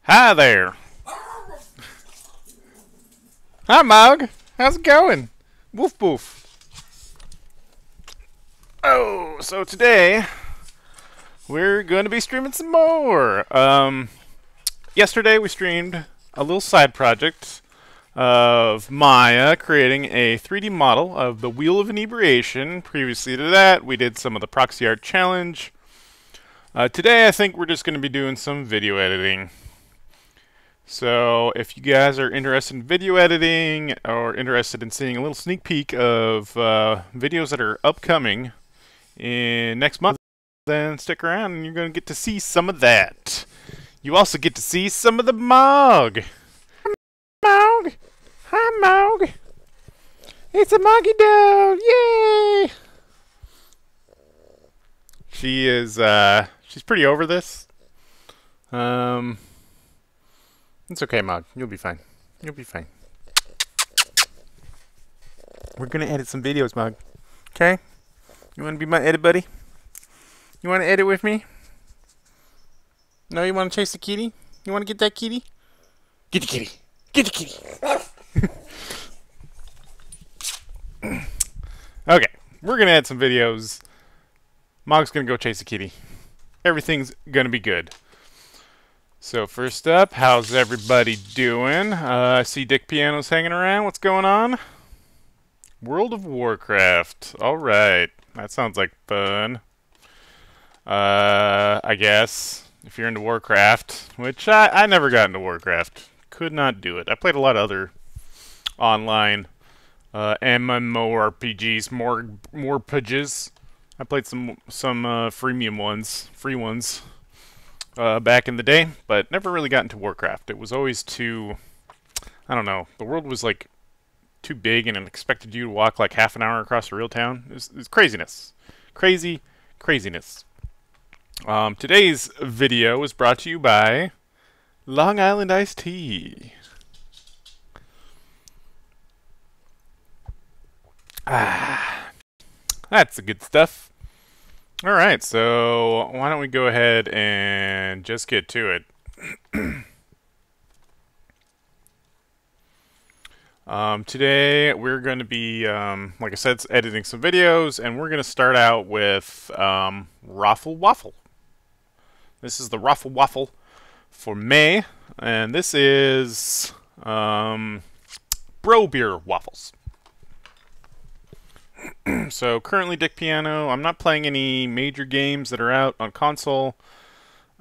Hi there. Hi, Mog. How's it going? Woof woof. Oh, so today we're going to be streaming some more. Yesterday we streamed a little side project of Maya creating a 3D model of the Wheel of Inebriation. Previously to that, we did some of the proxy art challenge. Today I think we're just going to be doing some video editing. So if you guys are interested in video editing or interested in seeing a little sneak peek of videos that are upcoming in next month, then stick around and you're going to get to see some of that. You also get to see some of the Mog. Mog! Hi, Mog! It's a Moggy Dog! Yay! She is, she's pretty over this. It's okay, Mog. You'll be fine. You'll be fine. We're gonna edit some videos, Mog. Okay? You wanna be my edit buddy? You wanna edit with me? No, you wanna chase the kitty? You wanna get that kitty? Get the kitty! Get the kitty! Okay, we're gonna add some videos. Mog's gonna go chase the kitty. Everything's gonna be good. So first up, how's everybody doing? I see Dick Piano's hanging around. What's going on? World of Warcraft. Alright. That sounds like fun. I guess. If you're into Warcraft. Which I never got into Warcraft. Could not do it. I played a lot of other online MMORPGs. More pages. I played some freemium ones. Free ones. Back in the day, but never really got into Warcraft. It was always too, I don't know, the world was like too big and it expected you to walk like half an hour across a real town. It was craziness. Craziness. Today's video is brought to you by Long Island Iced Tea. That's the good stuff. Alright, so why don't we go ahead and just get to it. Today we're going to be, like I said, editing some videos, and we're going to start out with waffle. This is the waffle for May, and this is bro beer waffles. So currently Dick Piano, I'm not playing any major games that are out on console.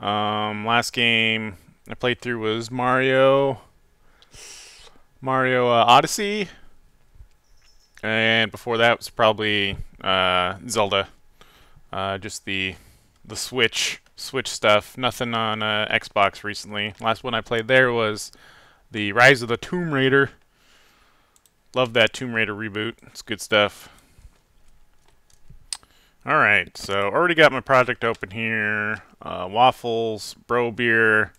Last game I played through was Mario Odyssey, and before that was probably Zelda. Just the Switch stuff. Nothing on Xbox recently. Last one I played there was the Rise of the Tomb Raider. Love that Tomb Raider reboot. It's good stuff. Alright, so already got my project open here. Waffles, bro beer.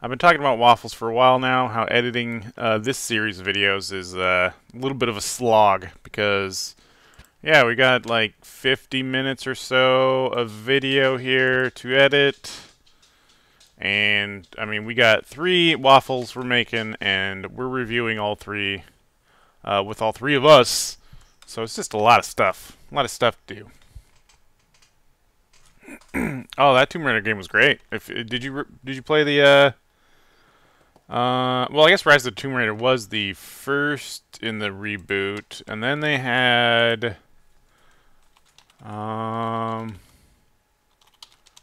I've been talking about waffles for a while now, how editing this series of videos is a little bit of a slog, because, yeah, we got like 50 minutes or so of video here to edit. And, I mean, we got 3 waffles we're making, and we're reviewing all 3 with all 3 of us. So it's just a lot of stuff. A lot of stuff to do. Oh, that Tomb Raider game was great. Did you play the well, I guess Rise of the Tomb Raider was the first in the reboot, and then they had or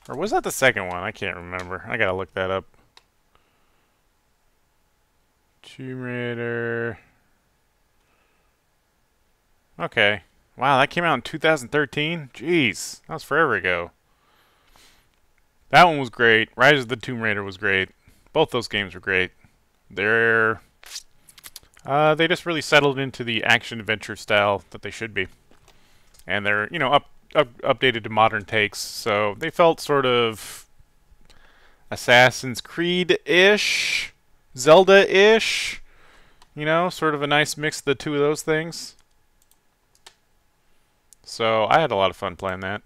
was that the second one? I can't remember. I gotta look that up. Tomb Raider. Okay. Wow, that came out in 2013? Jeez, that was forever ago. That one was great. Rise of the Tomb Raider was great. Both those games were great. They just really settled into the action-adventure style that they should be. And they're, you know, updated to modern takes, so they felt sort of Assassin's Creed-ish, Zelda-ish, you know, sort of a nice mix of the two of those things. So I had a lot of fun playing that.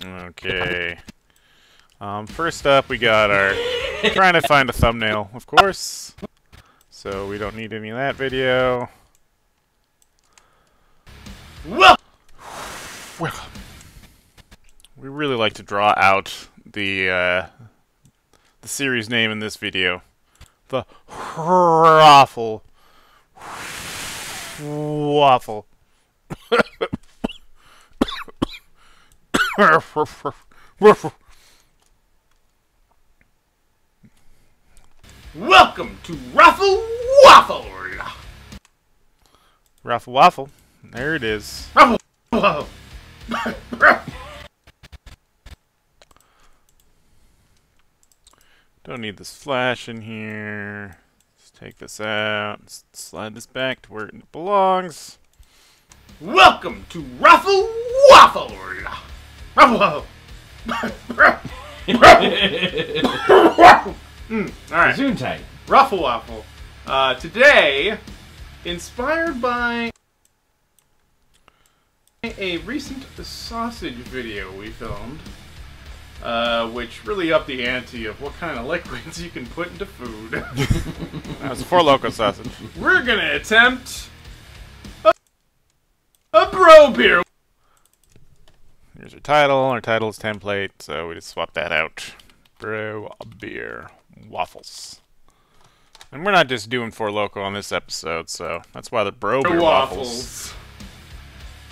Okay. First up, we got our Trying to find a thumbnail, of course. So we don't need any of that video. Well, we really like to draw out the series name in this video. The waffle. Waffle. welcome to Raffle Waffle. Raffle waffle. There it is. Raffle Waffle. Don't need this flash in here. Let's take this out. Let's slide this back to where it belongs. Welcome to Raffle Waffle. Raffle Waffle. Alright. Zoom tight. Raffle Waffle. Today, inspired by a recent sausage video we filmed, which really upped the ante of what kind of liquids you can put into food. That was a 4 Loko sausage. We're gonna attempt a bro beer. Here's our title. Our title is template, so we just swap that out. Bro beer waffles. And we're not just doing 4 Loko on this episode, so that's why the bro beer waffles.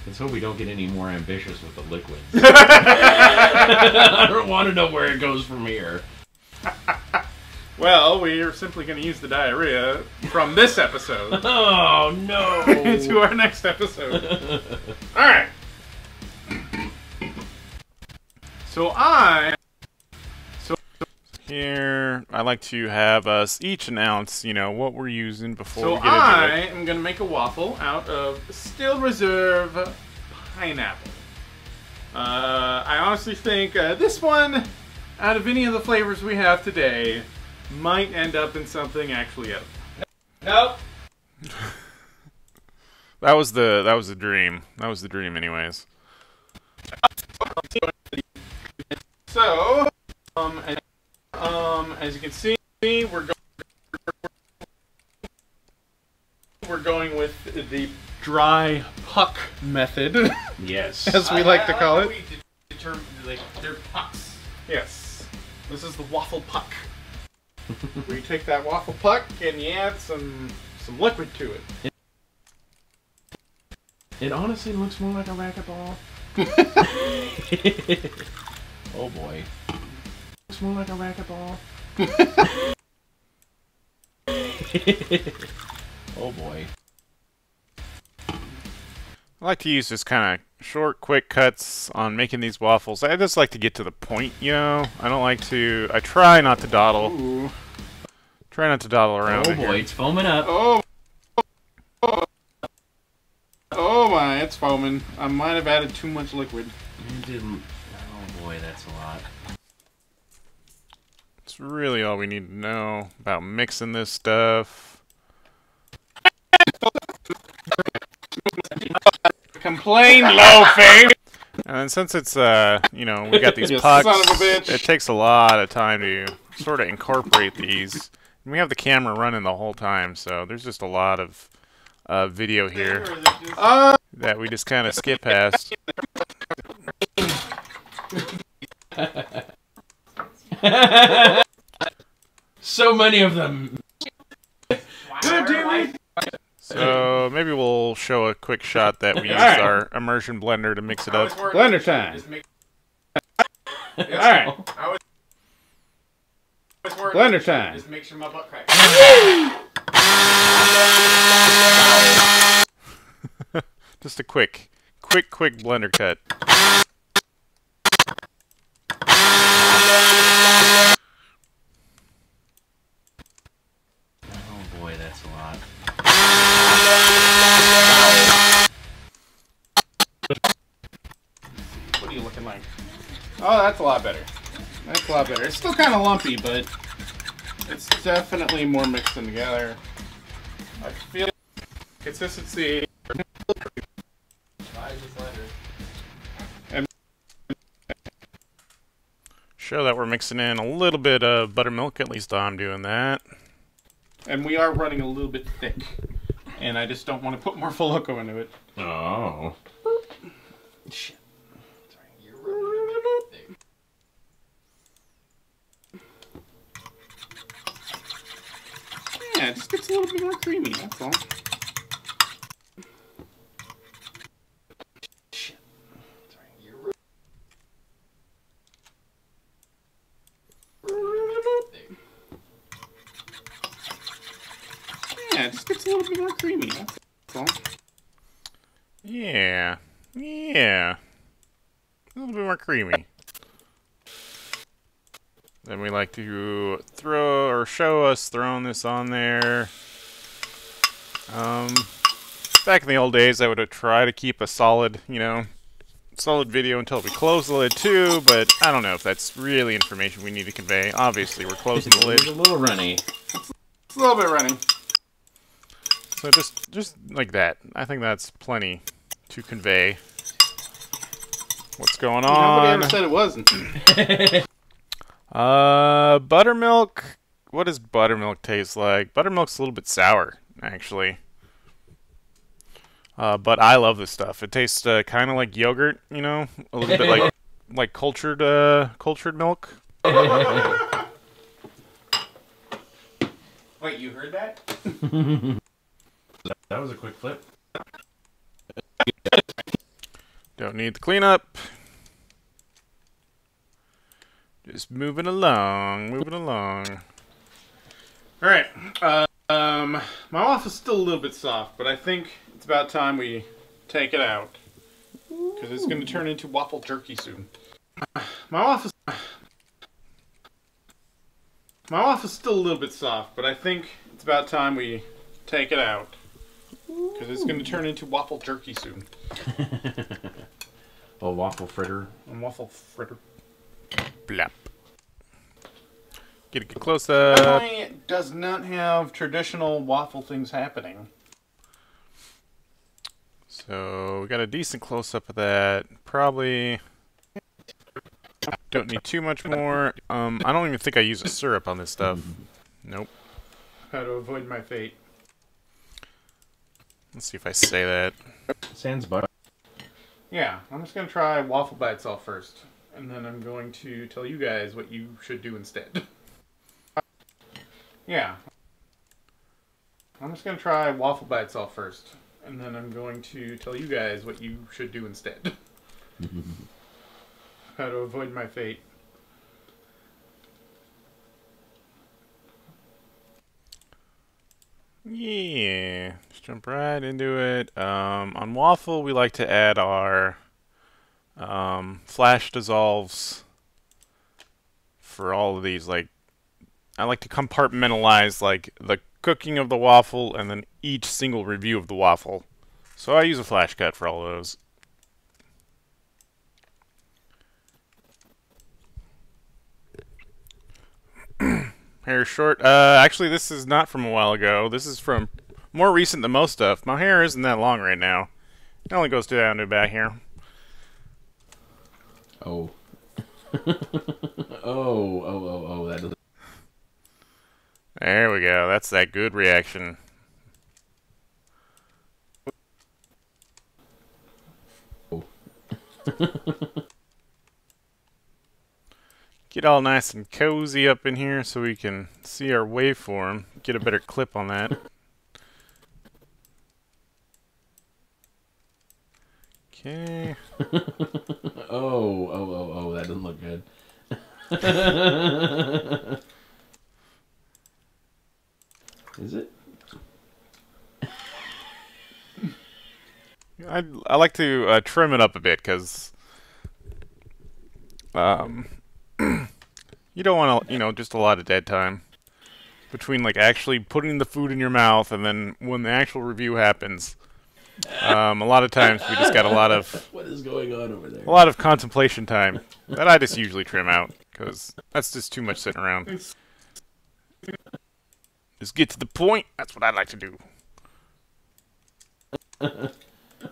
Let's hope we don't get any more ambitious with the liquids. I don't want to know where it goes from here. Well, we are simply going to use the diarrhea from this episode. Oh, no. To our next episode. Alright. So Here, I like to have us each announce, you know, what we're using before we get into I it. am going to make a waffle out of Still Reserve pineapple. I honestly think this one, out of any of the flavors we have today, might end up in something actually edible. Nope. That was the dream. That was the dream, anyways. So, as you can see, we're going with the dry puck method. Yes. As we like to call it. They're pucks. Yes. This is the waffle puck. Where you take that waffle puck and you add some liquid to it. It honestly looks more like a racquetball. Oh boy. Looks more like a racquetball. Oh boy. I like to use this kind of short, quick cuts on making these waffles. I just like to get to the point, you know? I don't like to... I try not to dawdle. Ooh. Try not to dawdle around Oh boy, here. it's foaming up. Oh my, it's foaming. I might have added too much liquid. It didn't... Oh boy, that's a lot. It's really all we need to know about mixing this stuff. Complain, Loafy! And then since it's, you know, we got these You pucks, son of a bitch. it takes a lot of time to sort of incorporate these. And we have the camera running the whole time, so there's just a lot of video here that we just kind of skip past. So many of them. So maybe we'll show a quick shot that we used our immersion blender to mix it up. Blender time. Alright. Blender time. Just make sure my butt cracks. Just a quick blender cut. Oh boy, that's a lot. What are you looking like? Oh, that's a lot better. That's a lot better. It's still kind of lumpy, but it's definitely more mixed in together. I feel consistency. Show that we're mixing in a little bit of buttermilk. At least I'm doing that. And we are running a little bit thick. And I just don't want to put more Loko into it. Oh. Shit. Sorry, you're running thick. Yeah, it just gets a little bit more creamy, that's all. Shit. Sorry, you're running thick. Yeah, it just gets a little bit more creamy, that's all. Yeah. Yeah. A little bit more creamy. Then we like to throw or show us throwing this on there. Back in the old days, I would try to keep a solid, solid video until we close the lid too, but I don't know if that's really information we need to convey. Obviously, we're closing the lid. It's a little runny. It's a little bit running. So just like that. I think that's plenty to convey what's going Nobody on. ever said it wasn't. Buttermilk. What does buttermilk taste like? Buttermilk's a little bit sour, actually. But I love this stuff. It tastes kind of like yogurt, a little bit like cultured milk. Wait, you heard that? That was a quick flip. Don't need the cleanup. Just moving along, Alright, my waffle's still a little bit soft, but I think it's about time we take it out. Because it's going to turn into waffle jerky soon. My waffle's still a little bit soft, but I think it's about time we take it out. Because it's going to turn into waffle jerky soon. A waffle fritter. And waffle fritter. Blap. Get a good close up. Emily does not have traditional waffle things happening. So we got a decent close up of that. Probably don't need too much more. I don't even think I use a syrup on this stuff. Nope. How to avoid my fate. Let's see if I say that. Sans butter. Yeah, I'm just going to try waffle by itself first. And then I'm going to tell you guys what you should do instead. Yeah. I'm just going to try waffle by itself first. And then I'm going to tell you guys what you should do instead. How to avoid my fate. Yeah, just jump right into it. On waffle, we like to add our flash dissolves for all of these. Like, I like to compartmentalize like the cooking of the waffle and then each single review of the waffle. So I use a flash cut for all of those. Hair short. Actually, this is not from a while ago. This is from more recent than most stuff. My hair isn't that long right now. It only goes down to about here. Oh. oh, that doesn't... There we go. That's that good reaction. Oh. Get all nice and cozy up in here so we can see our waveform. Get a better clip on that. Okay. oh, that doesn't look good. Is it? I like to trim it up a bit because you don't want to, just a lot of dead time between like actually putting the food in your mouth and then when the actual review happens. A lot of times we just got a lot of what is going on over there? a lot of contemplation time that I just usually trim out because that's just too much sitting around. Just get to the point. That's what I like to do.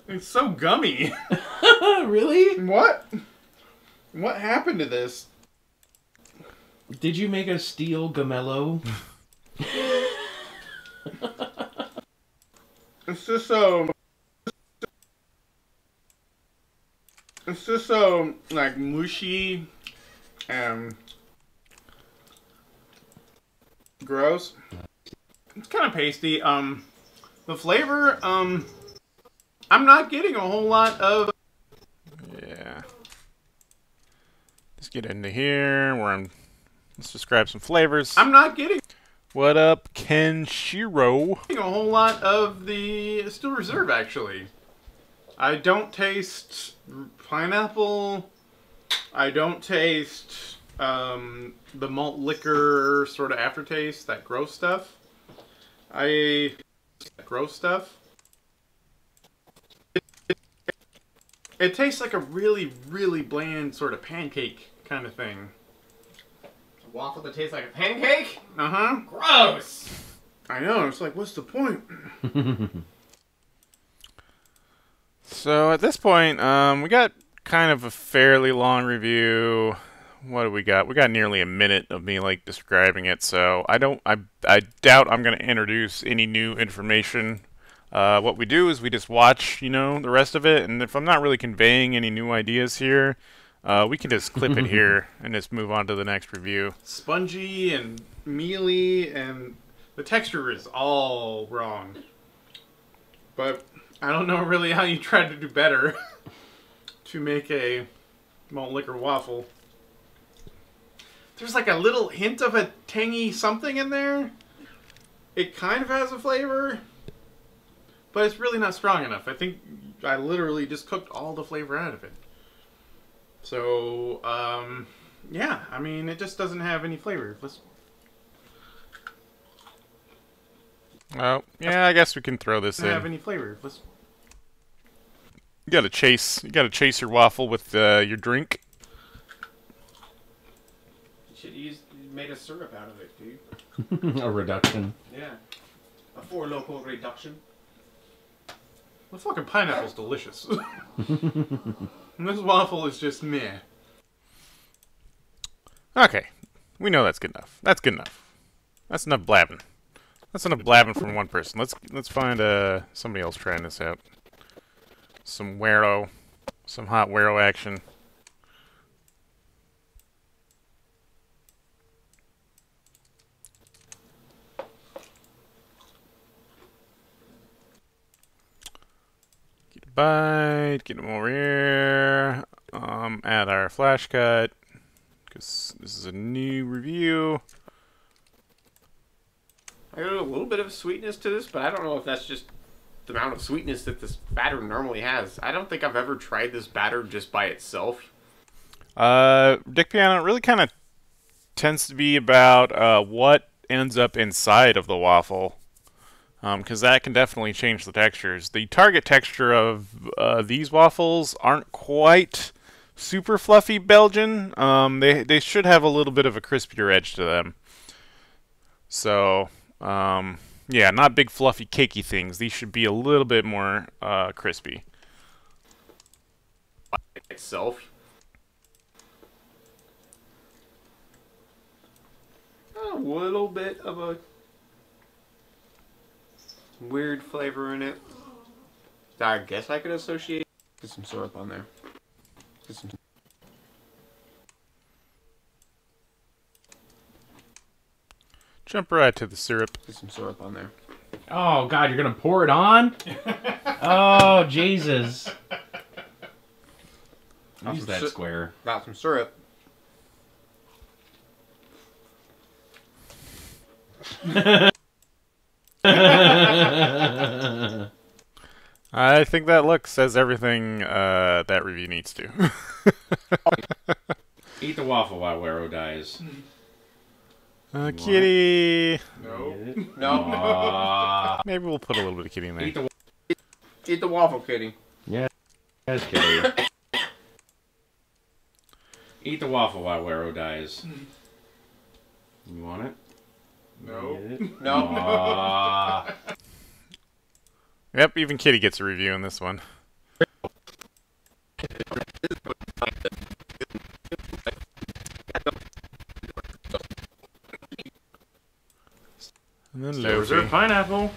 It's so gummy. Really? What? What happened to this? Did you make a steel gamello? It's just so like mushy and gross. It's kind of pasty. The flavor, I'm not getting a whole lot of. Yeah. Let's get into here where let's describe some flavors. I'm not getting What up, Kenshiro? a whole lot of the Still Reserve, actually. I don't taste pineapple. I don't taste the malt liquor sort of aftertaste, that gross stuff. It tastes like a really, really bland sort of pancake kind of thing. A waffle that tastes like a pancake? Uh-huh. Gross! I know, it's like, what's the point? So at this point, we got kind of a fairly long review. What do we got? We got nearly a minute of me like describing it, so I doubt I'm gonna introduce any new information. What we do is we just watch, the rest of it, and if I'm not really conveying any new ideas here, we can just clip it here and just move on to the next review. Spongy and mealy, and the texture is all wrong. But I don't know really how you tried to do better to make a malt liquor waffle. There's like a little hint of a tangy something in there. It kind of has a flavor, but it's really not strong enough. I think I literally just cooked all the flavor out of it. So, yeah, I mean, it just doesn't have any flavor. Oh, yeah, I guess we can throw this Doesn't have in. any flavor. You gotta chase your waffle with your drink. You made a syrup out of it, dude. A reduction. Yeah. A 4 Loko reduction. The fucking pineapple's delicious. And this waffle is just meh. Okay, we know that's good enough. That's good enough. That's enough blabbing. That's enough blabbing from one person. Let's find somebody else trying this out. Some hot wero action. Get a bite. Get them over here. Add our flash cut because this is a new review. I got a little bit of sweetness to this, but I don't know if that's just the amount of sweetness that this batter normally has. I don't think I've ever tried this batter just by itself. Dick Piano really kind of tends to be about what ends up inside of the waffle, because that can definitely change the textures. The target texture of these waffles aren't quite super fluffy Belgian. They should have a little bit of a crispier edge to them. So, yeah, not big fluffy cakey things. These should be a little bit more crispy. Itself. A little bit of a weird flavor in it that I guess I could associate. Get some syrup on there. Jump right to the syrup. Get some syrup on there. Oh God, you're gonna pour it on? Oh Jesus! Use that square. Got some syrup. I think that look says everything that review needs to. Eat the waffle while Wero dies. Kitty. No. No. Maybe we'll put a little bit of kitty in there. Eat the waffle, kitty. Yeah, yes, Kitty. Eat the waffle while Wero dies. You want it? No. No. Aw. Yep, even Kitty gets a review in this one. And Still Reserve Loafy. pineapple.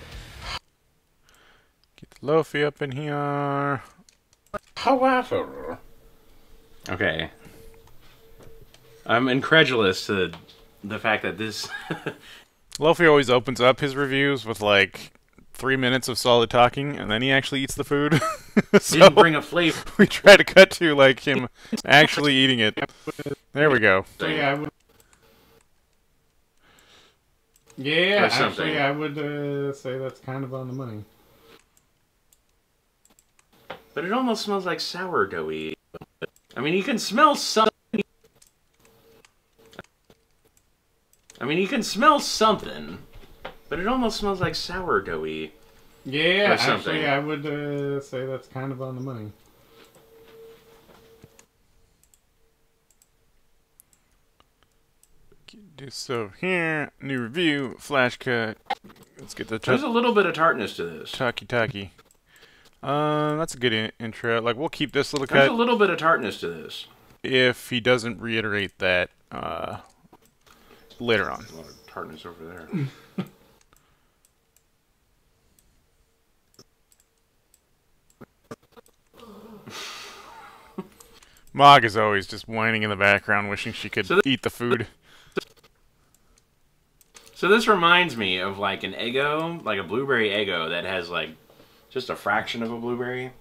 Get the Loafy up in here. However. Okay. I'm incredulous to the fact that this... Loafy always opens up his reviews with like 3 minutes of solid talking, and then he actually eats the food. So didn't bring a flavor. we try to cut to like him actually eating it. There we go. So yeah, I would. Yeah, Or something. actually, I would say that's kind of on the money. But it almost smells like sourdoughy. I mean, you can smell something. But it almost smells like sourdoughy. Yeah, Or something. actually, I would say that's kind of on the money. Do so here. New review. Flash cut. Let's get the There's a little bit of tartness to this. talkie. That's a good intro. Like, we'll keep this little There's cut a little bit of tartness to this. if he doesn't reiterate that later on. There's a lot of tartness over there. Mog is always just whining in the background, wishing she could eat the food. So this reminds me of like an Eggo, like a blueberry Eggo that has like just a fraction of a blueberry.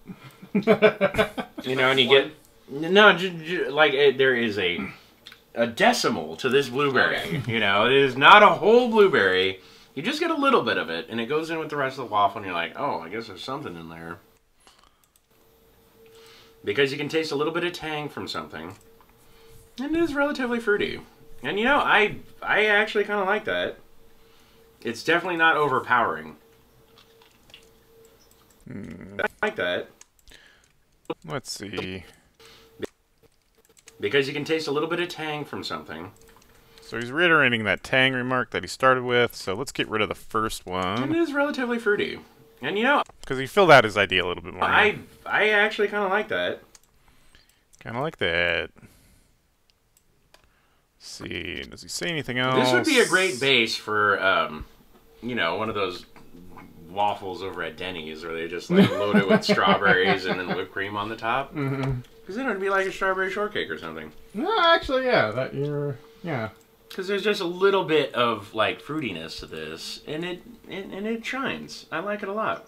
You know, and you get there is a decimal to this blueberry. Okay. You know, it is not a whole blueberry. You just get a little bit of it, and it goes in with the rest of the waffle, and you're like, oh, I guess there's something in there. Because you can taste a little bit of tang from something. And it is relatively fruity. And you know, I actually kind of like that. It's definitely not overpowering. I like that. Let's see. Because you can taste a little bit of tang from something. So he's reiterating that tang remark that he started with, so let's get rid of the first And it one. is relatively fruity. And you know, Because he filled out his idea a little bit more. I actually kind of like that. Kind of like that. Let's see, does he say anything else? This would be a great base for, you know, one of those waffles over at Denny's where they just like load it with strawberries and then whipped cream on the top. Mm-hmm. Because then it would be like a strawberry shortcake or something. No, actually, yeah, yeah. Because there's just a little bit of like fruitiness to this, and it shines. I like it a lot.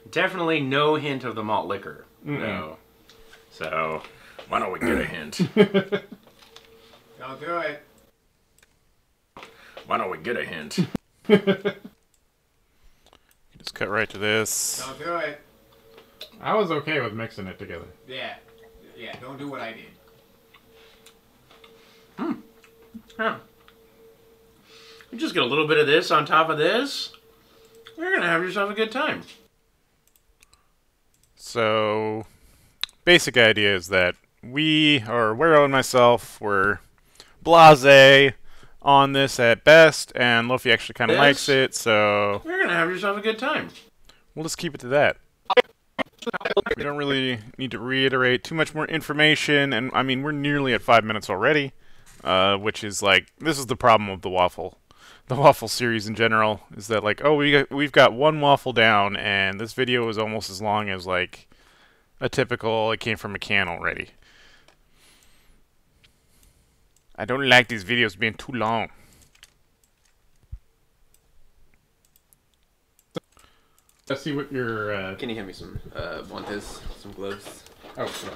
Definitely no hint of the malt liquor. No. So why don't we get a hint? Don't do it. Why don't we get a hint? Just cut right to this. Don't do it. I was okay with mixing it together. Yeah. Yeah, don't do what I did. Huh. You just get a little bit of this on top of this. You're gonna have yourself a good time. So, basic idea is that Wero and myself, were blasé on this at best, and Loafy actually kind of likes it, so You're gonna have yourself a good time. we'll just keep it to that. We don't really need to reiterate too much more information, and I mean, we're nearly at 5 minutes already, which is like, this is the problem with the waffle series in general, is that like, oh, we've got one waffle down, and this video is almost as long as like a typical, it came from a can already. I don't like these videos being too long. Let's see what your, Can you hand me some guantes, some gloves? oh, sorry.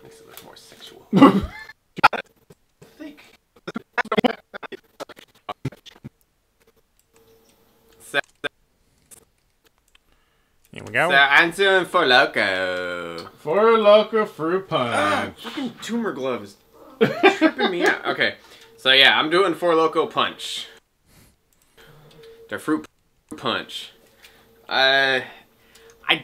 Makes it look more sexual. Think. Here we go. So I'm doing for Loko. For Loko fruit punch. Fucking tumor gloves. Tripping me out. Okay. So yeah, I'm doing Four Loko punch. The fruit punch. I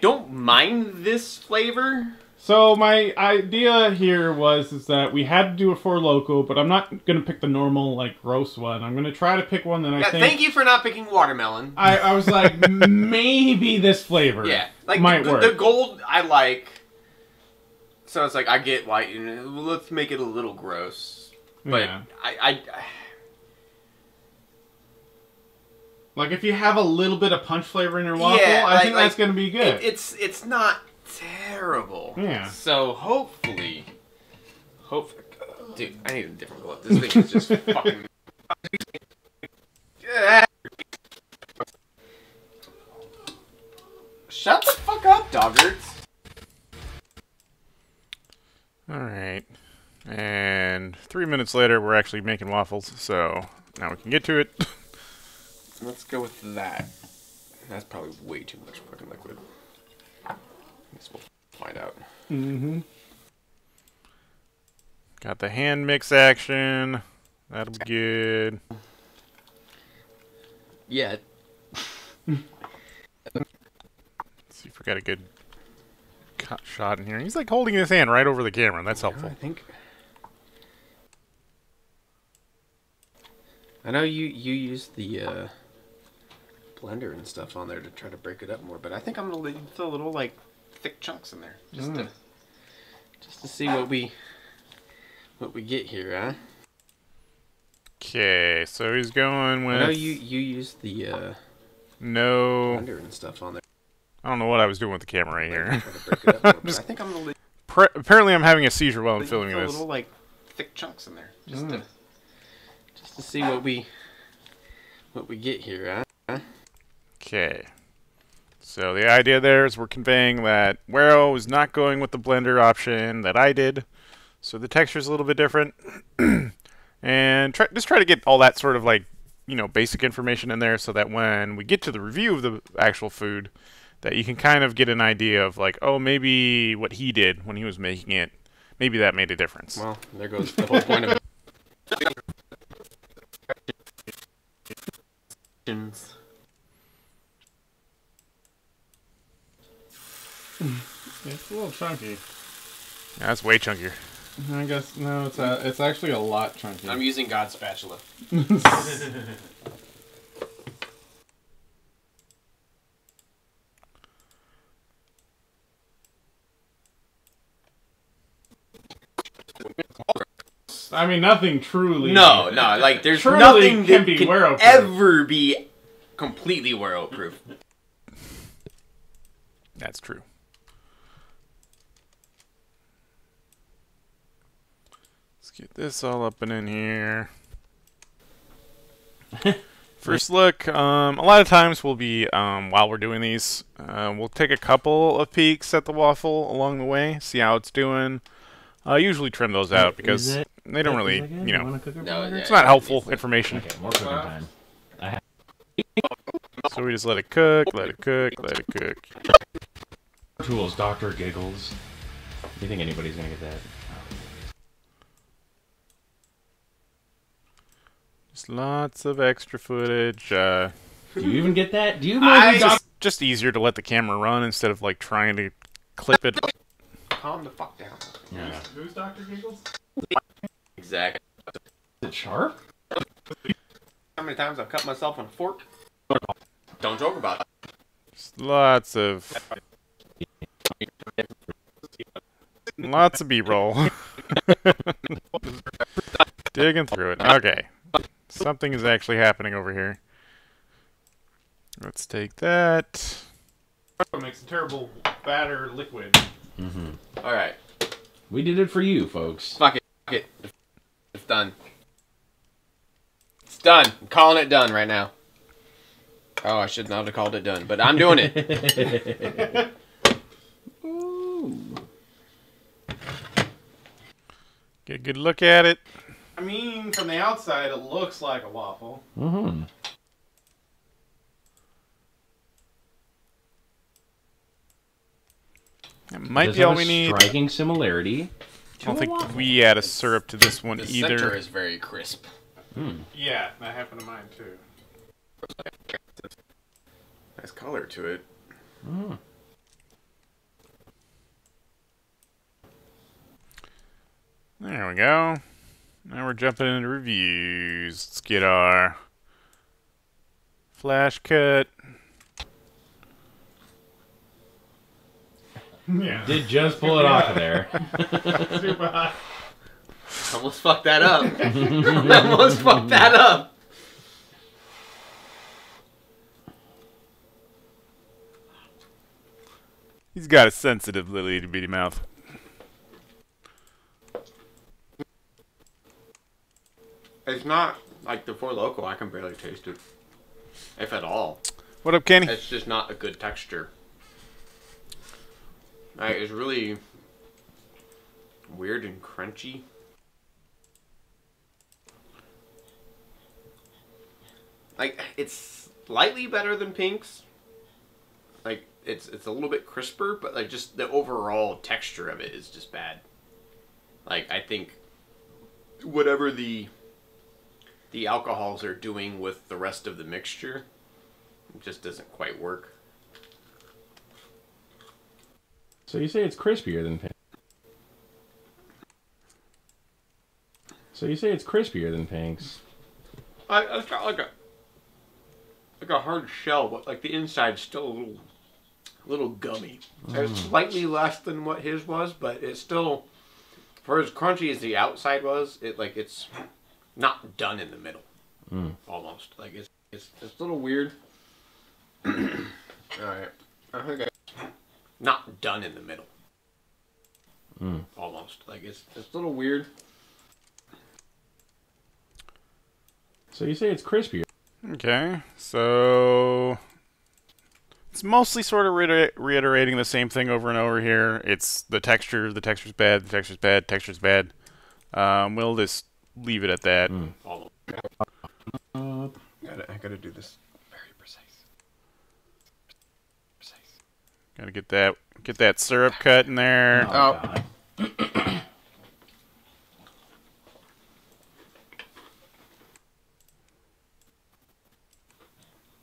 don't mind this flavor. So my idea here is that we had to do a Four Loko, but I'm not gonna pick the normal like gross one. I'm gonna try to pick one that I Yeah, think. thank you for not picking watermelon. I was like, maybe this flavor. Yeah, like might work. the gold I like. So it's like I get why. You know, let's make it a little gross, but Yeah. I Like if you have a little bit of punch flavor in your waffle, Yeah, I think like- that's gonna be good. it's not terrible. Yeah. So hopefully, dude, I need a different glove. This thing is just fucking. Shut the fuck up, doggarts. Alright. And 3 minutes later, we're actually making waffles, so now we can get to it. Let's go with that. That's probably way too much fucking liquid. I guess we'll find out. Mm-hmm. Got the hand mix action. That'll be good. Yeah. Let's see if we got a good cut shot in here. He's like holding his hand right over the camera. That's helpful. I think. I know you use the blender and stuff on there to try to break it up more, but I think I'm gonna leave the little like thick chunks in there just to see what we get here, huh? Okay, so he's going with I know you use the no. blender and stuff on there. I don't know what I was doing with the camera right to here. try to break it up more, but I think I'm gonna leave Apparently, I'm having a seizure while I'm the filming this. little like thick chunks in there just to see what we get here, huh? Okay. So the idea there is we're conveying that Wero is not going with the blender option that I did. So the texture is a little bit different. And just try to get all that sort of like, you know, basic information in there so that when we get to the review of the actual food, that you can kind of get an idea of like, oh, maybe what he did when he was making it, maybe that made a difference. Well, there goes the whole point of it. It's a little chunky. Yeah, that's way chunkier. I guess no, it's actually a lot chunky. I'm using God's spatula. I mean, nothing truly. No, like there's Truly nothing can that be can Wero-proof. ever be completely Wero-proof. That's true. Let's get this all up and in here. First look, a lot of times we'll be, while we're doing these, we'll take a couple of peeks at the waffle along the way, see how it's doing. Usually trim those out because they don't really, you know, No, it's not helpful information. Okay, more cooking time. So we just let it cook, let it cook, let it cook. Tools, Dr. Giggles. Do you think anybody's gonna get that? Just lots of extra footage. Do you even get that? Do you Just easier to let the camera run instead of like trying to clip it. Calm the fuck down. Yeah. Who's Dr. Giggles? Exactly. Is it sharp? How many times I've cut myself on a fork? Don't joke about it. Just lots of B-roll. Digging through it. Okay. Something is actually happening over here. Let's take that. It makes a terrible batter liquid. Mm-hmm. All right. We did it for you, folks. Fuck it. Fuck it. It's done. It's done. I'm calling it done right now. Oh, I should not have called it done, but I'm doing it. Ooh. Get a good look at it. I mean, from the outside, it looks like a waffle. Mm-hmm. That might Does be have all a we need. Striking similarity. I don't think we add a syrup to this one The either. center is very crisp. Mm. Yeah, that happened to mine too. Nice color to it. Mm. There we go. Now we're jumping into reviews. Let's get our flash cut. Yeah. Did just pull it off of there. Super hot. Almost fucked that up. Almost fucked that up. He's got a sensitive little itty bitty mouth. It's not like the Four Loko. I can barely taste it, if at all. What up, Kenny? It's just not a good texture. It's really weird and crunchy. Like, it's slightly better than Pink's. Like, it's a little bit crisper, but like just the overall texture of it is just bad. Like, I think whatever the alcohols are doing with the rest of the mixture, it just doesn't quite work. So you say it's crispier than Pink? So you say it's crispier than Pink's? It's got like a hard shell, but like the inside's still a little gummy. It's slightly less than what his was, but it's still, for as crunchy as the outside was, it's not done in the middle. Almost. Like it's a little weird. Alright. I think not done in the middle. Almost. Like it's a little weird. So you say it's crispier? Okay, so it's mostly sort of reiterating the same thing over and over here. It's the texture. The texture's bad. The texture's bad. The texture's bad. We'll just leave it at that. Almost. I gotta do this very precise. Gotta get that syrup cut in there. God.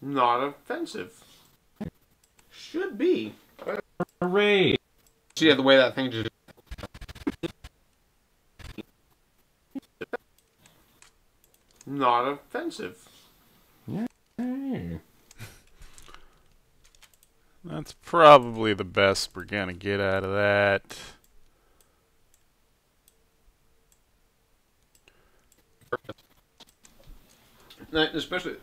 Not offensive. Should be. Hooray! See the way that thing just. Not offensive. Hey. That's probably the best we're gonna get out of that. Especially.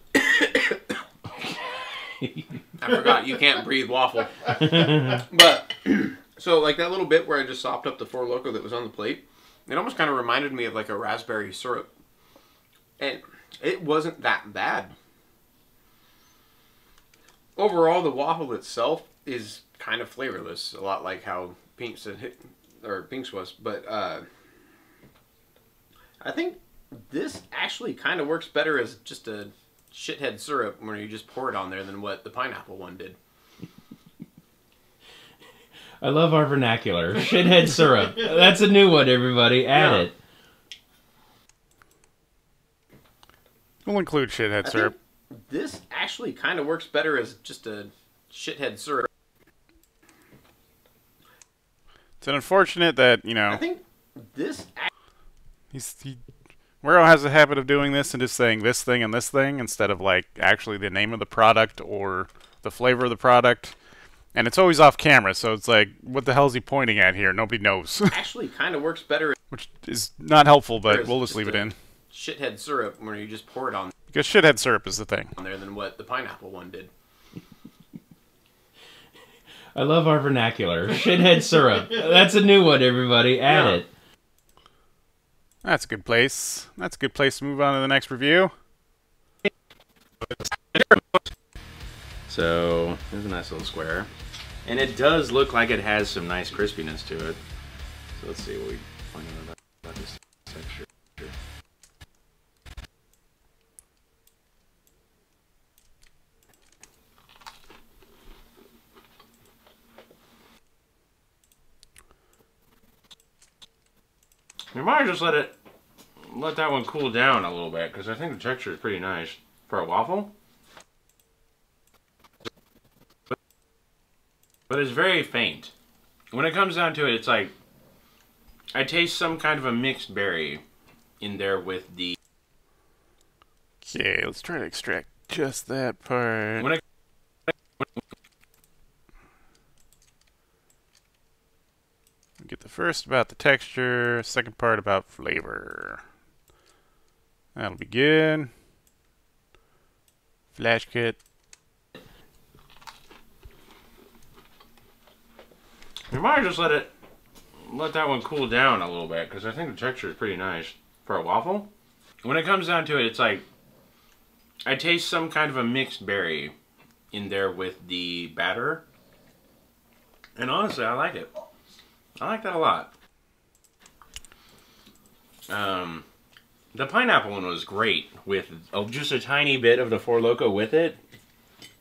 I forgot you can't breathe waffle. But so like that little bit where I just sopped up the Four Loko that was on the plate, it almost kind of reminded me of like a raspberry syrup, and it wasn't that bad. Overall, the waffle itself is kind of flavorless, a lot like how Pink's was. But I think this actually kind of works better as just a shithead syrup where you just pour it on there than what the pineapple one did. I love our vernacular. Shithead syrup. That's a new one, everybody. Add it. We'll include shithead syrup. This actually kind of works better as just a shithead syrup. It's unfortunate that, you know, I think this Wero has a habit of doing this and just saying this thing and this thing instead of like actually the name of the product or the flavor of the product. And it's always off camera, so it's like, what the hell is he pointing at here? Nobody knows. actually kind of works better Which is not helpful, but as we'll just leave it in. shithead syrup where you just pour it on Because shithead syrup is the thing. there than what the pineapple one did. I love our vernacular. Shithead syrup. That's a new one, everybody. Add it. That's a good place. That's a good place to move on to the next review. So, there's a nice little square. And it does look like it has some nice crispiness to it. So let's see what we find out about this texture. You might just let that one cool down a little bit, because I think the texture is pretty nice for a waffle. But it's very faint. When it comes down to it, it's like I taste some kind of a mixed berry in there with the. Okay, let's try to extract just that part. first about the texture, second part about flavor. That'll be good. Flash kit. You might just let that one cool down a little bit, because I think the texture is pretty nice for a waffle. When it comes down to it, it's like I taste some kind of a mixed berry in there with the batter, and honestly, I like it. I like that a lot. The pineapple one was great with just a tiny bit of the Four Loko with it,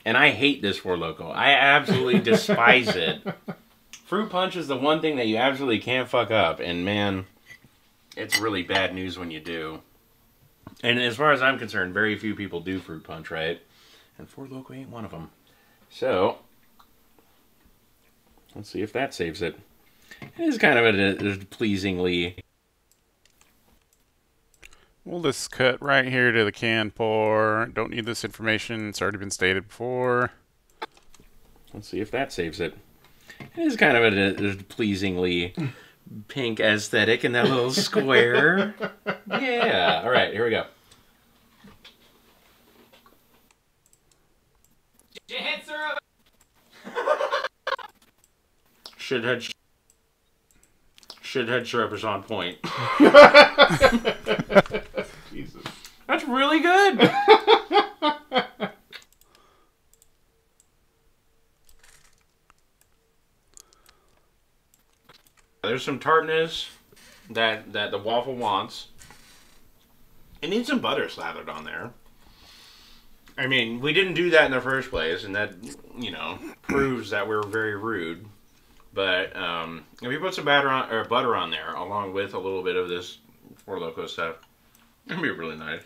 and I hate this Four Loko. I absolutely despise it. Fruit punch is the one thing that you absolutely can't fuck up, and man, it's really bad news when you do. And as far as I'm concerned, very few people do fruit punch, right? And Four Loko ain't one of them. So, let's see if that saves it. It is kind of a pleasingly... We'll just cut right here to the can pour. Don't need this information. It's already been stated before. Let's see if that saves it. It is kind of a pleasingly pink aesthetic in that little square. Yeah. All right, here we go. Hand syrup. Shithead syrup is on point. Jesus. That's really good. There's some tartness that the waffle wants. It needs some butter slathered on there. I mean, we didn't do that in the first place, and that, you know, proves that we're very rude. But if you put some butter on there, along with a little bit of this Four Loko stuff, it'd be really nice.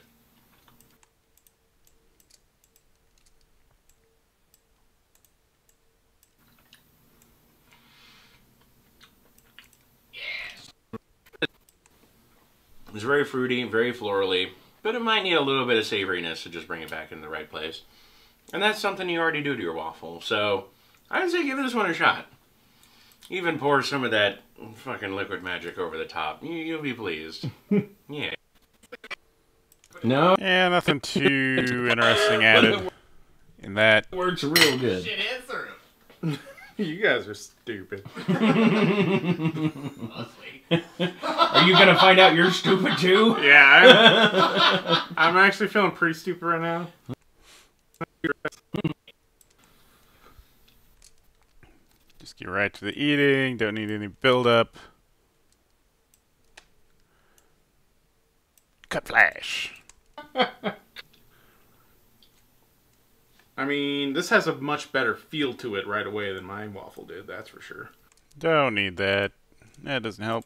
It's very fruity, very florally, but it might need a little bit of savoriness to just bring it back in the right place. And that's something you already do to your waffle, so I would say give this one a shot. Even pour some of that fucking liquid magic over the top. You'll be pleased. Yeah. No? Yeah, nothing too interesting added in that. It works real good. Shit, hand syrup. You guys are stupid. Are you gonna find out you're stupid too? Yeah, I'm actually feeling pretty stupid right now. Just get right to the eating. Don't need any build-up. Cut flash. I mean, this has a much better feel to it right away than my waffle did, that's for sure. Don't need that. That doesn't help.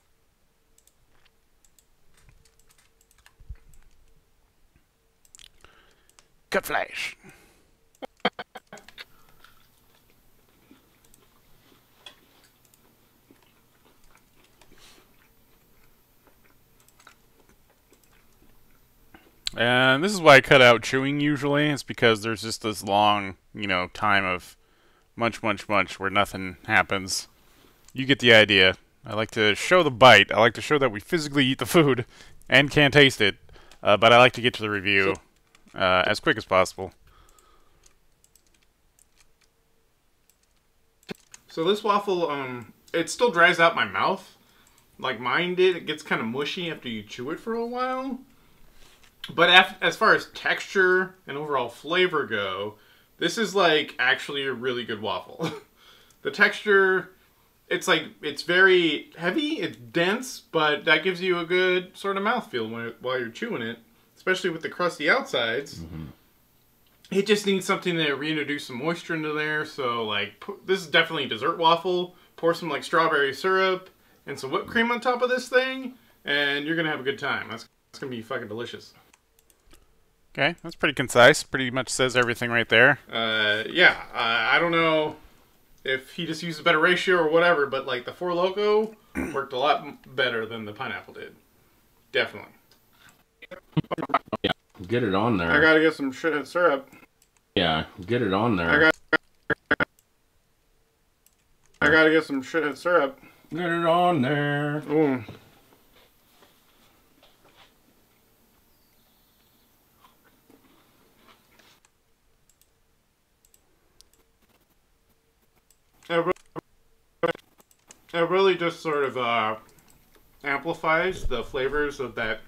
Cut flash. And this is why I cut out chewing usually. It's because there's just this long, you know, time of munch, munch, munch where nothing happens. You get the idea. I like to show the bite. I like to show that we physically eat the food and can taste it. But I like to get to the review as quick as possible. So this waffle, it still dries out my mouth. Like mine did. It gets kind of mushy after you chew it for a while. But as far as texture and overall flavor go, this is like actually a really good waffle. The texture, it's very heavy, it's dense, but that gives you a good sort of mouthfeel while you're chewing it, especially with the crusty outsides. Mm-hmm. It just needs something to reintroduce some moisture into there. So like, this is definitely a dessert waffle. Pour some like strawberry syrup and some whipped cream on top of this thing, and you're gonna have a good time. That's gonna be fucking delicious. Okay, that's pretty concise. Pretty much says everything right there. Yeah, I don't know if he just used a better ratio or whatever, but like the Four Loko worked a lot better than the pineapple did. Definitely. Yeah, get it on there. I gotta get some shit syrup. Yeah, get it on there. I gotta get some shit syrup. Get it on there. Mm. It really just sort of amplifies the flavors of that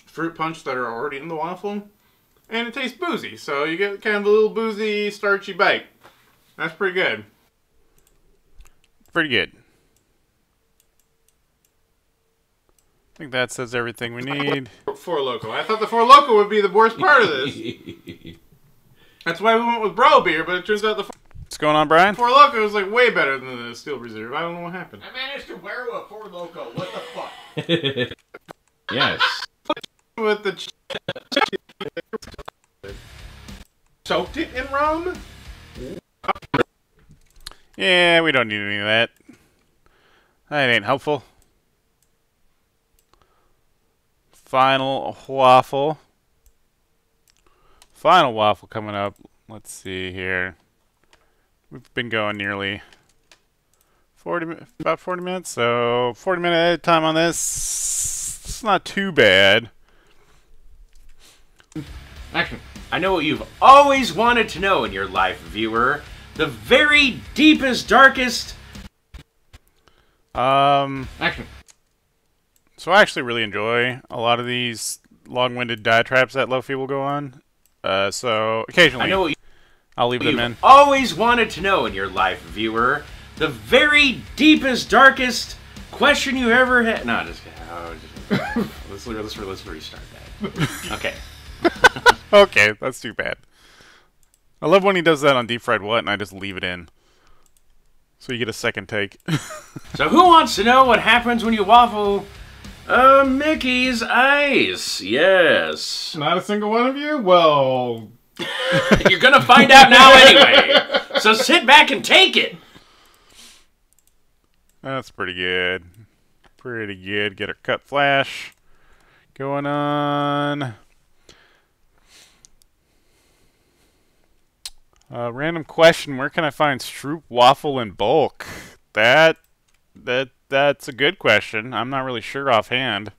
fruit punch that are already in the waffle. And it tastes boozy, so you get kind of a little boozy, starchy bite. That's pretty good. Pretty good. I think that says everything we need. Four Loko. I thought the Four Loko would be the worst part of this. That's why we went with Bro Beer, but it turns out the What's going on, Brian? Four Loko is like way better than the Steel Reserve. I don't know what happened. I managed to wear a Four Loko. What the fuck? Yes. With the soaked it in rum? Yeah, we don't need any of that. That ain't helpful. Final waffle. Final waffle coming up. Let's see here. We've been going nearly about 40 minutes, so 40-minute time on this. It's not too bad. Action. I know what you've always wanted to know in your life, viewer. The very deepest, darkest... Action. So I actually really enjoy a lot of these long-winded diatribes that Loafy will go on. So occasionally I know what I'll leave them you've in. always wanted to know in your life, viewer. The very deepest, darkest question you ever had... No, just kidding. Oh, let's restart that. Okay. Okay, that's too bad. I love when he does that on Deep Fried What, and I just leave it in. So you get a second take. So who wants to know what happens when you waffle Mickey's ice? Yes. Not a single one of you? Well... You're gonna find out now anyway. So sit back and take it. That's pretty good. Pretty good. Get our cut flash going on. Random question: where can I find Stroop waffle in bulk? That's a good question. I'm not really sure offhand.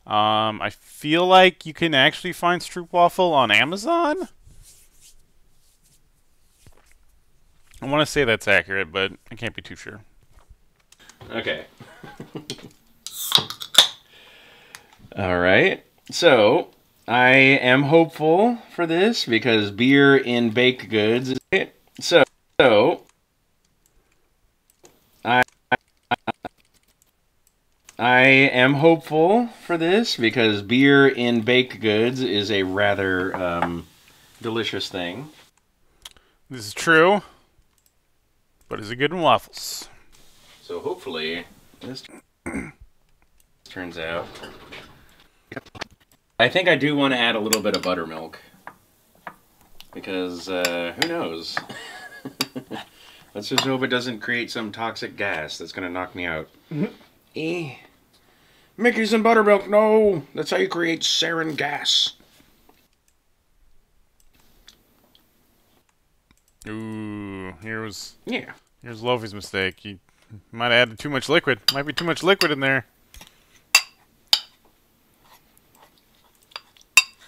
I feel like you can actually find Stroop waffle on Amazon. I want to say that's accurate, but I can't be too sure. Okay. All right. So I am hopeful for this because beer in baked goods. So I am hopeful for this because beer in baked goods is a rather delicious thing. This is true, but is it good in waffles? So hopefully this turns out. I think I do want to add a little bit of buttermilk because who knows? Let's just hope it doesn't create some toxic gas that's gonna knock me out. Mickey's and buttermilk, no! That's how you create sarin gas. Ooh, here's Yeah. Loafy's mistake. He might have added too much liquid. Might be too much liquid in there.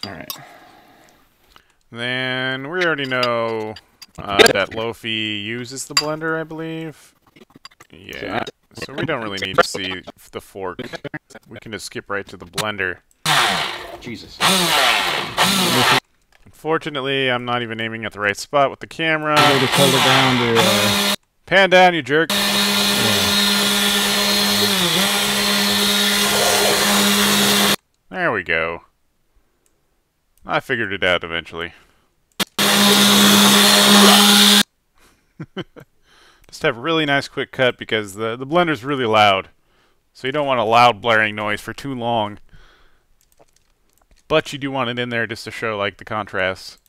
Alright. Then we already know that Loafy uses the blender, I believe. Yeah. So we don't really need to see the fork. We can just skip right to the blender. Jesus. Unfortunately, I'm not even aiming at the right spot with the camera. Hold it down to, Pan down, you jerk. There we go. I figured it out eventually. Just have a really nice quick cut because the blender's really loud. So you don't want a loud blaring noise for too long. But you do want it in there just to show like the contrast.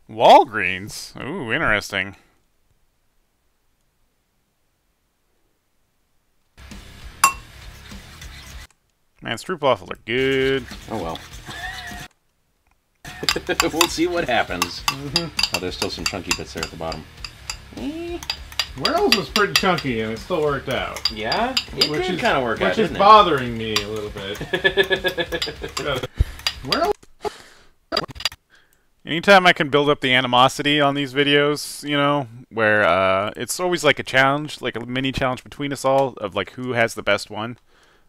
Walgreens? Ooh, interesting. Man, Stroop waffles are good. Oh well. We'll see what happens. Oh, there's still some chunky bits there at the bottom. Where else was pretty chunky and it still worked out? Yeah? It Which did is kind of work out, Which is didn't bothering me a little bit. Where else? Anytime I can build up the animosity on these videos, you know, where it's always like a challenge, like a mini challenge between us all of like who has the best one.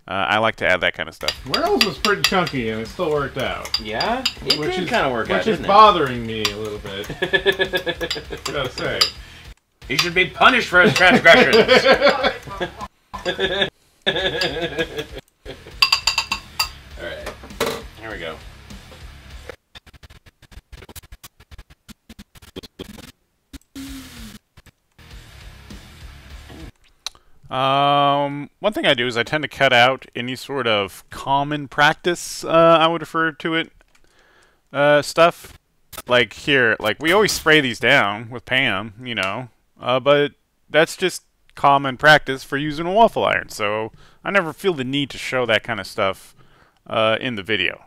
I like to add that kind of stuff. Where else was pretty chunky and it still worked out? Yeah? It Which did is kind of work out, Which is didn't bothering me a little bit. Gotta say. He should be punished for his transgressions. Alright. Here we go. One thing I do is I tend to cut out any sort of common practice, I would refer to it, stuff. Like here, like we always spray these down with Pam, you know, but that's just common practice for using a waffle iron, so I never feel the need to show that kind of stuff in the video.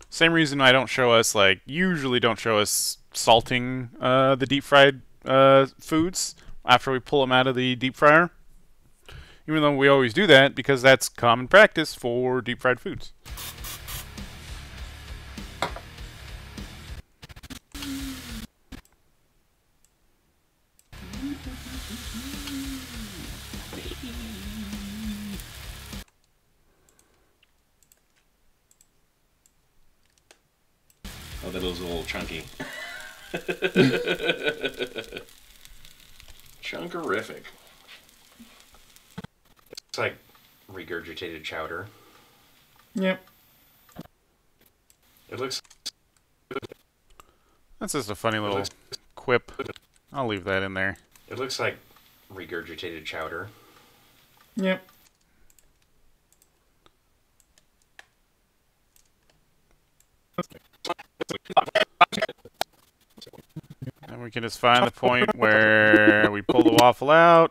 Same reason I don't show us, like, usually don't show us salting the deep fried foods after we pull them out of the deep fryer. Even though we always do that because that's common practice for deep fried foods. Oh, that was a little chunky. Chunkerific. It's like regurgitated chowder. Yep. It looks... That's just a funny little quip. I'll leave that in there. It looks like regurgitated chowder. Yep. And we can just find the point where we pull the waffle out.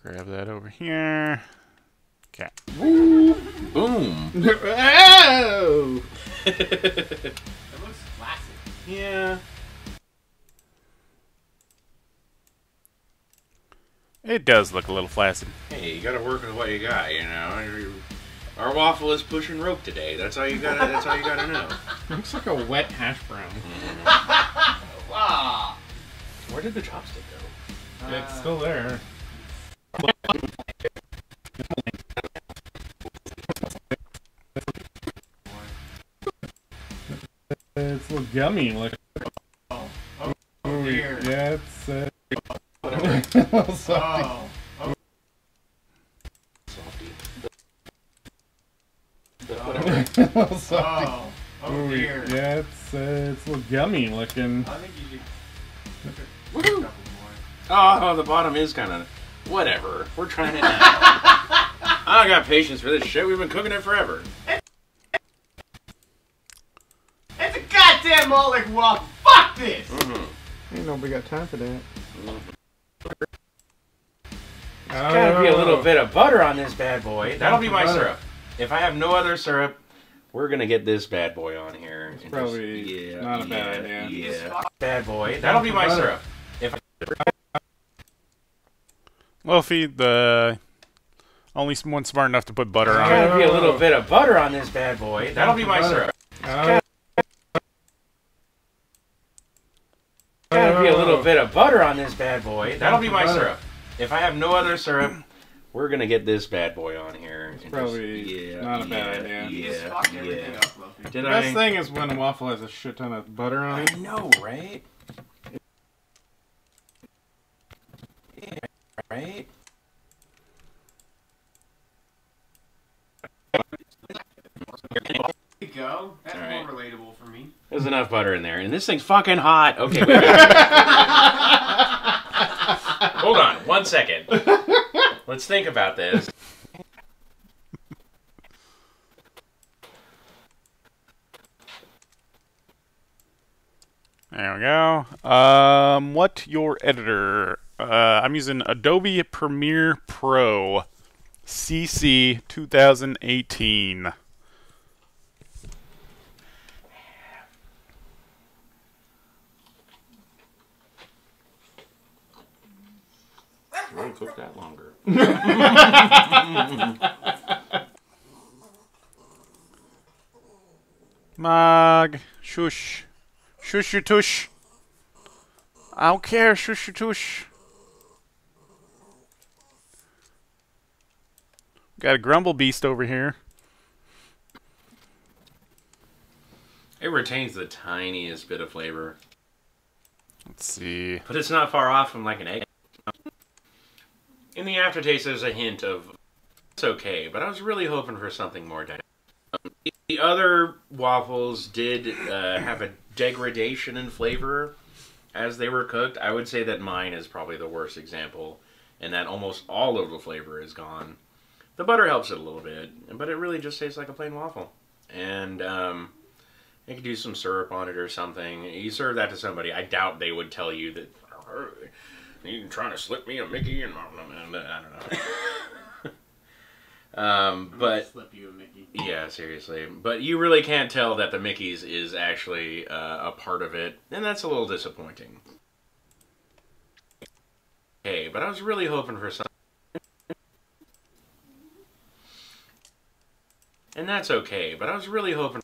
Grab that over here. Okay. Boom! Oh! It looks classic. Yeah. It does look a little flaccid. Hey, you gotta work with what you got, you know? Our waffle is pushing rope today. That's all you gotta, that's all you gotta know. Looks like a wet hash brown. Wow. Where did the chopstick go? It's still there. It's a little gummy. Like, Oh dear. Yeah, it's Whatever. salty. Oh. Softy. Salty. Oh dear. Yeah, it's a little gummy looking. I think you should. Woohoo! Oh, the bottom is kind of... Whatever. We're trying it now. I don't got patience for this shit. We've been cooking it forever. It's a goddamn Moloch waffle. Fuck this. Ain't nobody got time for that. Gotta be a little bit of butter on this bad boy. That'll be my Butter. syrup. If I have no other syrup, we're gonna get this bad boy on here. It's probably not a bad idea. Yeah, bad boy. That'll be my Butter. syrup. If Loafy, the only one smart enough to put butter on it. gotta be a little bit of butter on this bad boy. That'll be my syrup. Gotta be a little bit of butter on this bad boy. That'll be my syrup. If I have no other syrup, we're gonna get this bad boy on here. It's probably not a bad idea. You just Yeah, fucked everything yeah. up, Loafy. Did The I? best thing is when a waffle has a shit ton of butter on it. I know, right? Yeah, right? There you go. That's All more right. relatable for me. There's enough butter in there, and this thing's fucking hot. Okay, hold on, 1 second. Let's think about this. There we go. What your editor I'm using Adobe Premiere Pro CC 2018. Really cook that longer. Mog, shush. Shush your tush. I don't care, shush your tush. Got a grumble beast over here. It retains the tiniest bit of flavor. Let's see. But it's not far off from like an egg. In the aftertaste, there's a hint of it's okay, but I was really hoping for something more. The other waffles did have a degradation in flavor as they were cooked. I would say that mine is probably the worst example, and that almost all of the flavor is gone. The butter helps it a little bit, but it really just tastes like a plain waffle. And you could do some syrup on it or something. You serve that to somebody, I doubt they would tell you that you're trying to slip me a Mickey, and I don't know. But Slip you a Mickey. yeah, seriously. But you really can't tell that the Mickey's is actually a part of it, and that's a little disappointing. Okay, but I was really hoping for something. And that's okay, but I was really hoping.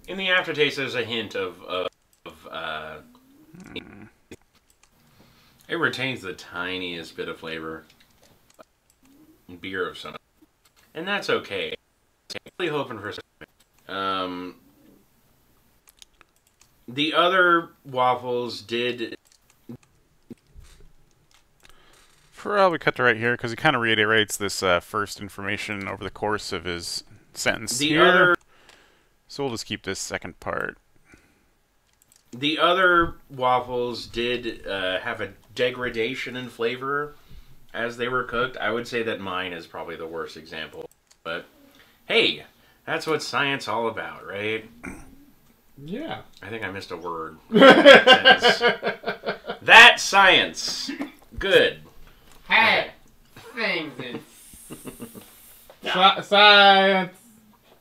In the aftertaste, there's a hint of it retains the tiniest bit of flavor. Beer of some, and that's okay. I'm really hoping for something. The other waffles did. We cut to right here because he kind of reiterates this first information over the course of his sentence here. So we'll just keep this second part. The other waffles did have a degradation in flavor as they were cooked. I would say that mine is probably the worst example. But hey, that's what science all about, right? Yeah. I think I missed a word. That's science. Good. Hey, things in Science.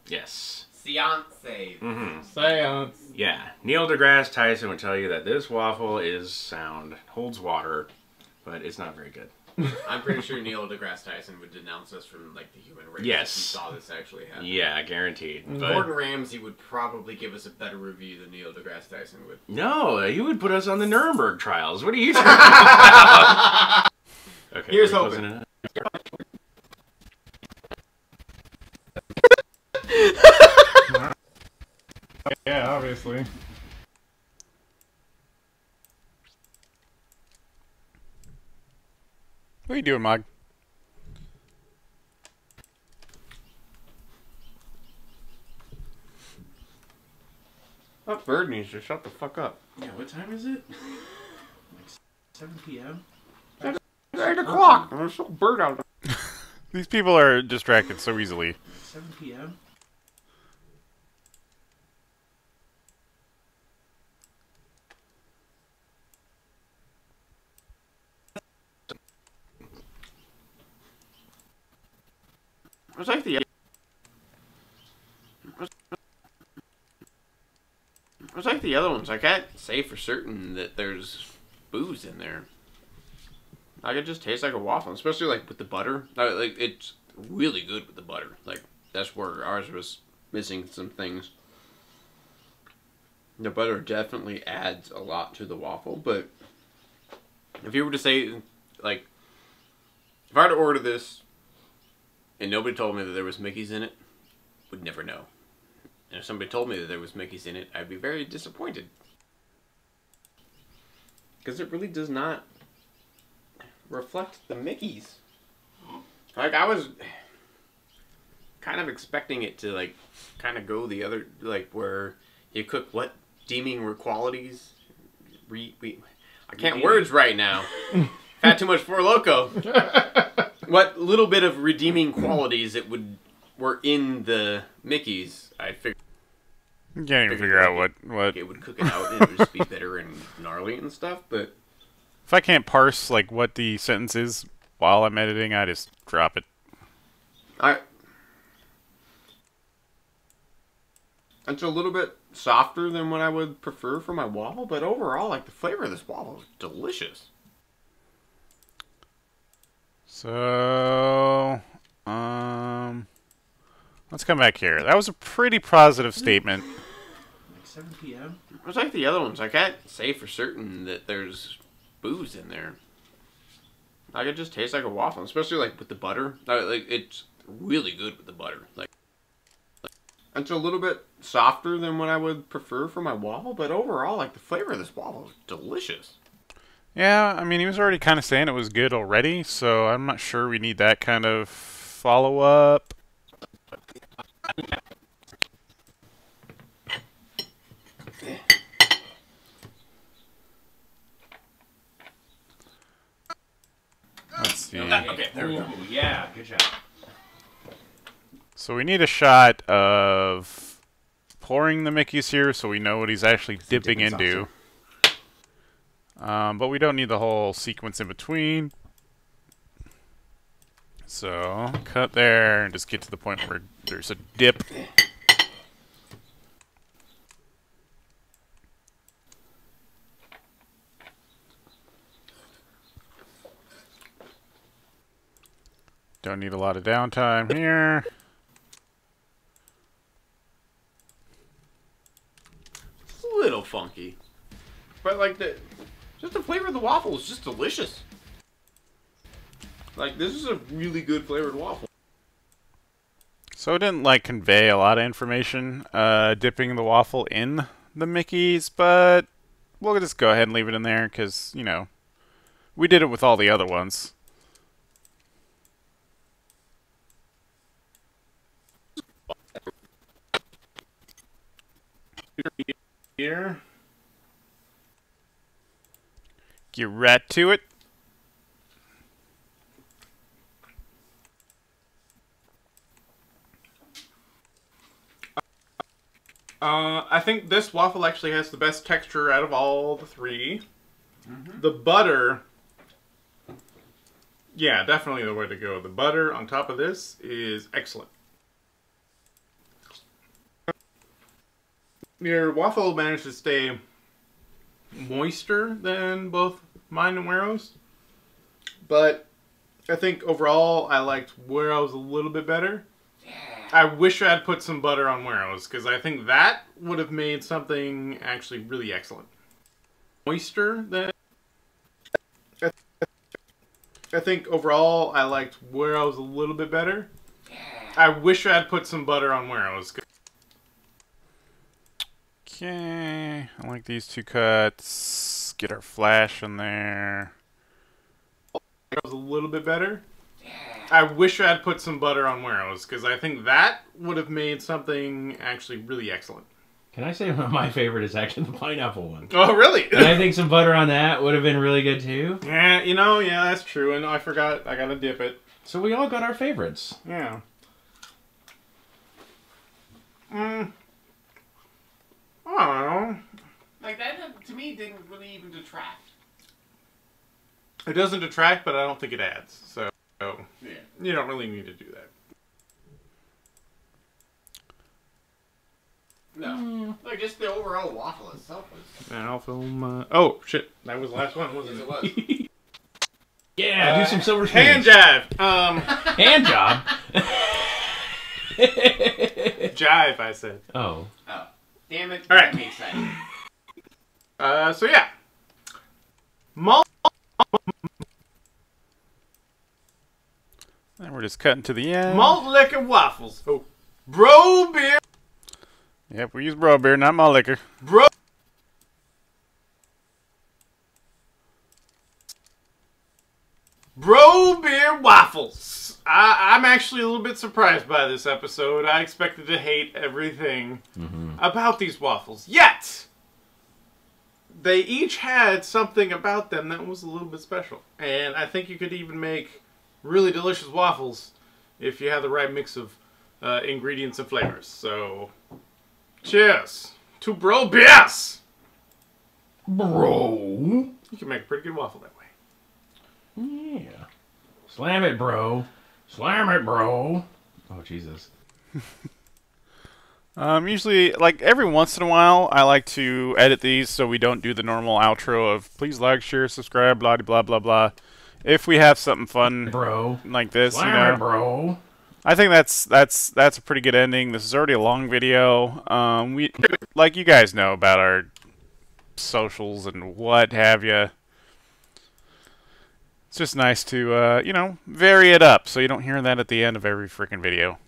Yes. Seance. Science. Yeah. Neil deGrasse Tyson would tell you that this waffle is sound, holds water, but it's not very good. I'm pretty sure Neil deGrasse Tyson would denounce us from like the human race Yes. if he saw this actually happen. Yeah, guaranteed. But Gordon Ramsay would probably give us a better review than Neil deGrasse Tyson would. no, you would put us on the Nuremberg trials. What are you talking about? Okay, Here's we're hoping. closing it. Yeah, obviously. What are you doing, Mog? That bird needs to shut the fuck up. Yeah, what time is it? Like 7 p.m.? 8 o'clock. There's a bird out there. These people are distracted so easily. 7 p.m.? It's like the. It's like the other ones. I can't say for certain that there's booze in there. Like it just tastes like a waffle, especially like with the butter. Like it's really good with the butter. Like that's where ours was missing some things. The butter definitely adds a lot to the waffle, but if you were to say, like, if I were to order this and nobody told me that there was Mickey's in it, would never know. And if somebody told me that there was Mickey's in it, I'd be very disappointed. Because it really does not reflect the Mickey's. Like, I was kind of expecting it to, like, kind of go the other, like, where you cook what deeming qualities? I can't words right now. Had too much for Loko. What little bit of redeeming qualities it were in the Mickey's, I figured. You can't even figure out what. it would cook it out and it would just be bitter and gnarly and stuff. But If I can't parse like what the sentence is while I'm editing, I just drop it. It's a little bit softer than what I would prefer for my waffle, but overall, like, the flavor of this waffle is delicious. So, let's come back here. That was a pretty positive statement. Like 7 p.m. It's like the other ones. I can't say for certain that there's booze in there. Like, it just tastes like a waffle, especially, like, with the butter. Like, it's really good with the butter. Like, it's a little bit softer than what I would prefer for my waffle, but overall, like, the flavor of this waffle is delicious. Yeah, I mean, he was already kind of saying it was good already, so I'm not sure we need that kind of follow-up. Let's see. Okay, there we go. Yeah, good job. So we need a shot of pouring the Mickeys here so we know what he's actually dipping into. But we don't need the whole sequence in between. So, cut there and just get to the point where there's a dip. Don't need a lot of downtime here. It's a little funky. But, like, just the flavor of the waffle is just delicious. Like, this is a really good flavored waffle. So it didn't, like, convey a lot of information, dipping the waffle in the Mickeys, but we'll just go ahead and leave it in there, because, you know, we did it with all the other ones. Here. Get right to it. I think this waffle actually has the best texture out of all the three. The butter, yeah, definitely the way to go. The butter on top of this is excellent. Your waffle managed to stay moister than both mine and Wero's, but I think overall I liked Wero's a little bit better. I wish I had put some butter on Wero's, because I think that would have made something actually really excellent. Moister than I think overall I liked Wero's a little bit better. I wish I had put some butter on Wero's. Okay, I like these two cuts. Get our flash in there. It was a little bit better. I wish I had put some butter on Wero's, because I think that would have made something actually really excellent. Can I say one of my favorite is actually the pineapple one? Oh, really? And I think some butter on that would have been really good too. Yeah, you know, yeah, that's true. And I forgot, I gotta dip it. So we all got our favorites. Yeah. I don't know. Like, that, to me, didn't really even detract. It doesn't detract, but I don't think it adds. So, Yeah. you don't really need to do that. No. Like, just the overall waffle itself was... And I'll film, oh, shit. That was the last one, wasn't Yes, it? it was. Yeah, do some silver Hand spoons. jive! Hand job. Jive, I said. Oh. Oh. Damn it. All right. That makes sense. So yeah. Malt. And we're just cutting to the end. Malt liquor waffles. Oh. Bro beer. Yep, we use bro beer, not malt liquor. Bro. Bro beer waffles. I'm actually a little bit surprised by this episode. I expected to hate everything about these waffles. Yet, they each had something about them that was a little bit special. And I think you could even make really delicious waffles if you have the right mix of ingredients and flavors. So, Cheers to bro BS. Bro. You can make a pretty good waffle that way. Yeah. Slam it, bro. Slam it, bro. Oh, Jesus. Usually, like, every once in a while, I like to edit these so we don't do the normal outro of please like, share, subscribe, blah, blah, blah, blah. If we have something fun Bro. like this, Slam you know, it, bro. I think that's a pretty good ending. This is already a long video. We, like you guys know about our socials and what have you. It's just nice to, you know, vary it up so you don't hear that at the end of every freaking video.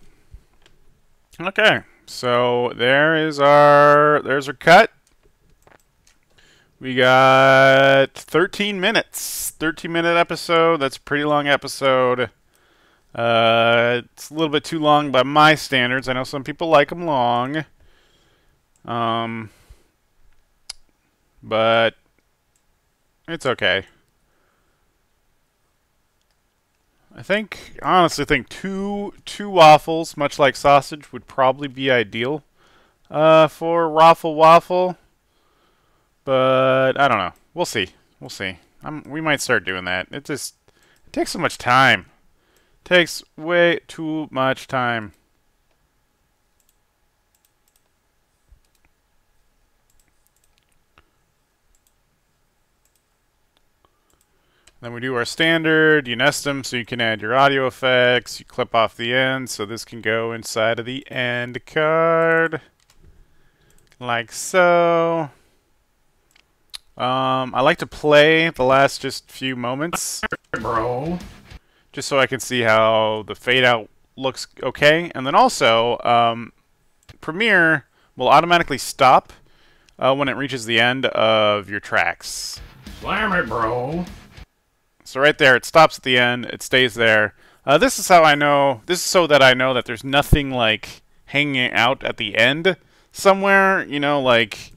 Okay. So there's our cut. We got 13 minutes. 13-minute episode. That's a pretty long episode. It's a little bit too long by my standards. I know some people like them long. But it's okay. Honestly think two waffles, much like sausage, would probably be ideal for waffle. But I don't know. We'll see. We'll see. We might start doing that. It takes so much time. It takes way too much time. Then we do our standard, you nest them so you can add your audio effects, you clip off the end so this can go inside of the end card. Like so. I like to play the last just few moments. Bro. Just so I can see how the fade out looks okay. And then also, Premiere will automatically stop when it reaches the end of your tracks. Slam it, bro. So right there, it stops at the end. It stays there. This is how I know. This is so that I know that there's nothing like hanging out at the end somewhere. You know, like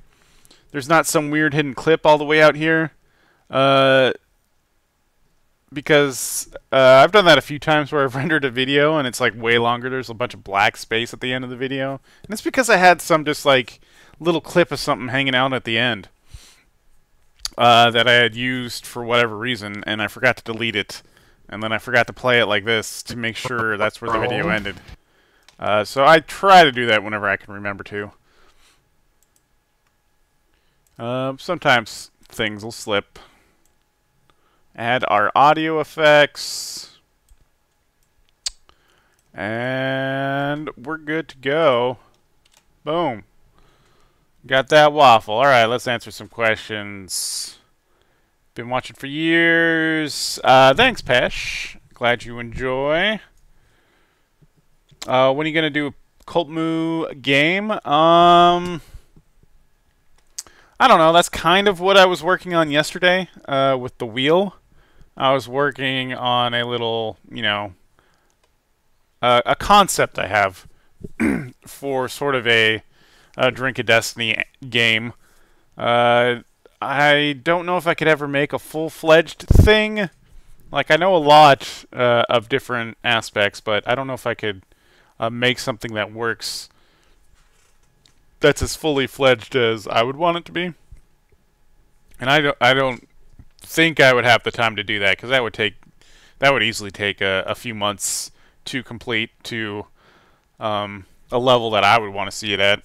there's not some weird hidden clip all the way out here. Because I've done that a few times where I've rendered a video and it's like way longer. There's a bunch of black space at the end of the video, and it's because I had some just like little clip of something hanging out at the end. That I had used for whatever reason, and I forgot to delete it. And then I forgot to play it like this to make sure that's where the video ended. So I try to do that whenever I can remember to. Sometimes things will slip. Add our audio effects. And we're good to go. Boom. Got that waffle. Alright, let's answer some questions. Been watching for years. Thanks, Pesh. Glad you enjoy. When are you going to do a Cult Moo game? I don't know. That's kind of what I was working on yesterday with the wheel. I was working on a little, you know, a concept I have for sort of a Drink of Destiny game. I don't know if I could ever make a full-fledged thing. Like, I know a lot of different aspects, but I don't know if I could make something that works that's as fully fledged as I would want it to be. And I don't think I would have the time to do that, because that would easily take a few months to complete to a level that I would want to see it at.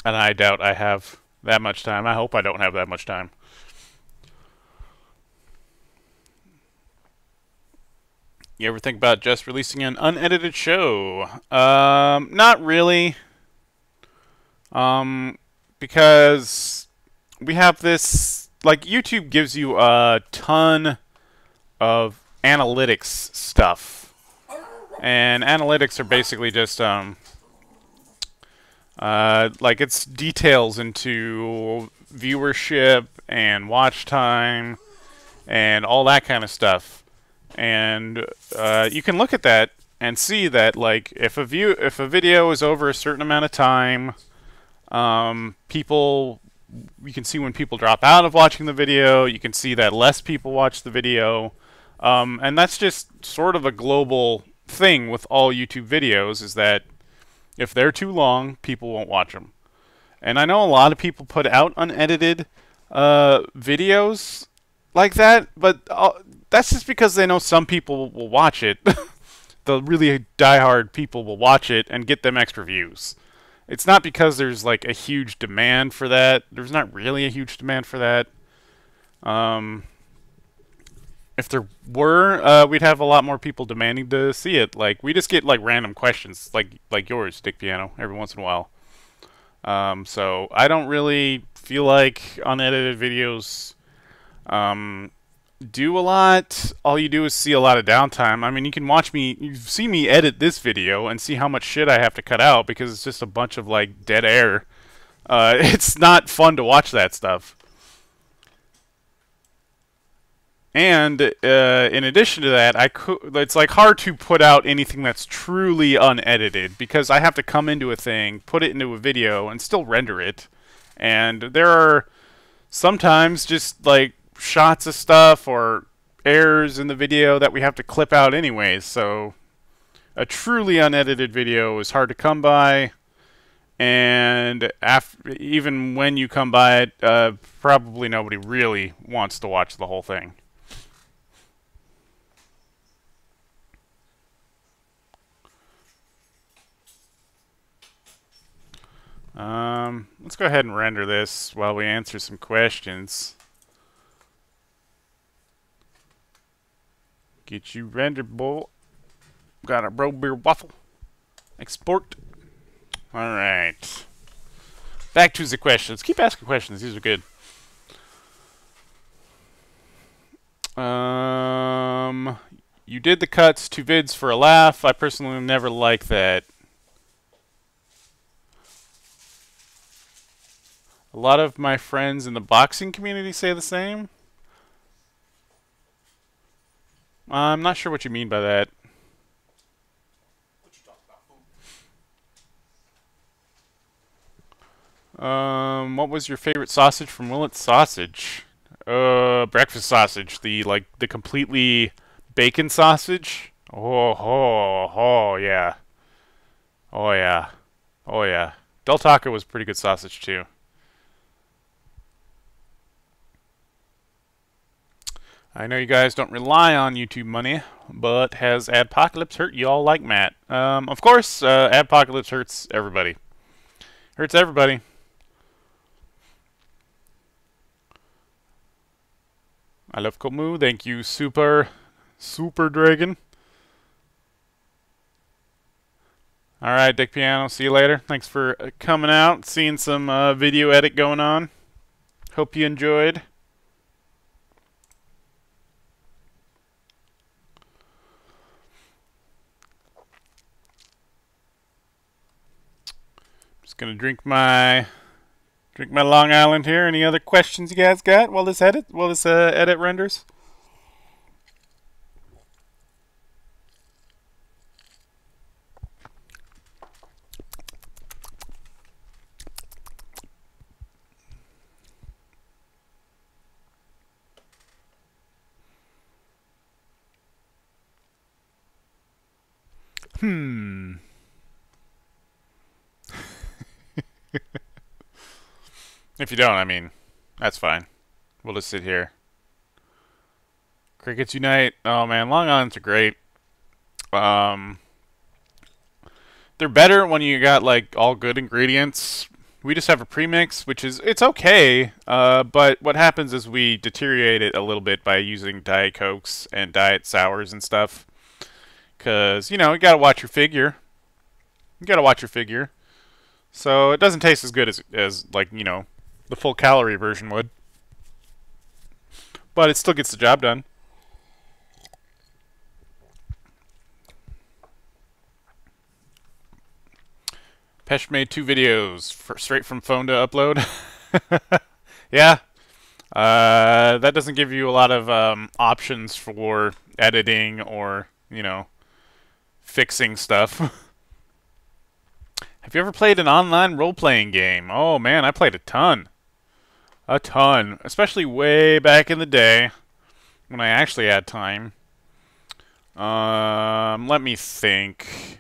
And I doubt I have that much time. I hope I don't have that much time. You ever think about just releasing an unedited show? Not really. Because we have this, like, YouTube gives you a ton of analytics stuff. And analytics are basically just, like, it's details into viewership and watch time and all that kind of stuff. And you can look at that and see that, like, if a video is over a certain amount of time, you can see when people drop out of watching the video. You can see that less people watch the video, and that's just sort of a global thing with all YouTube videos, is that If they're too long, people won't watch them. And I know a lot of people put out unedited videos like that, but that's just because they know some people will watch it. The really diehard people will watch it and get them extra views. It's not because there's like a huge demand for that. There's not really a huge demand for that. If there were, we'd have a lot more people demanding to see it. Like, we just get like random questions, like yours, Dick Piano, every once in a while. So I don't really feel like unedited videos do a lot. All you do is see a lot of downtime. I mean, you can watch me, you see me edit this video and see how much shit I have to cut out because it's just a bunch of like dead air. It's not fun to watch that stuff. And in addition to that, it's like hard to put out anything that's truly unedited because I have to come into a thing, put it into a video, and still render it. And there are sometimes just like shots of stuff or errors in the video that we have to clip out anyways. So a truly unedited video is hard to come by. And even when you come by it, probably nobody really wants to watch the whole thing. Let's go ahead and render this while we answer some questions. Get you rendered, boy. Got a bro beer waffle. Export. Alright. Back to the questions. Keep asking questions. These are good. You did the cuts to vids for a laugh. I personally never like that. A lot of my friends in the boxing community say the same. I'm not sure what you mean by that. What was your favorite sausage from Willet's Sausage? Breakfast sausage. The completely bacon sausage. Oh yeah. Oh yeah. Oh yeah. Del Taco was pretty good sausage too. I know you guys don't rely on YouTube money, but has Adpocalypse hurt y'all like Matt? Of course, Adpocalypse hurts everybody. Hurts everybody. I love Cult Moo. Thank you, Super Dragon. Alright, Dick Piano. See you later. Thanks for coming out, seeing some video edit going on. Hope you enjoyed. Just gonna drink my Long Island here. Any other questions you guys got while this edit renders? If you don't, I mean, that's fine. We'll just sit here. Crickets Unite. Oh man, Long Islands are great. They're better when you got like all good ingredients. We just have a premix, which is, it's okay, but what happens is we deteriorate it a little bit by using Diet Cokes and Diet Sours and stuff. Because, you know, you gotta watch your figure. You gotta watch your figure. So it doesn't taste as good as like, you know, the full calorie version would. But it still gets the job done. Pesh made 2 videos straight from phone to upload. Yeah. That doesn't give you a lot of options for editing or, you know, fixing stuff. Have you ever played an online role-playing game? Oh man, I played a ton. A ton. Especially way back in the day when I actually had time. Let me think.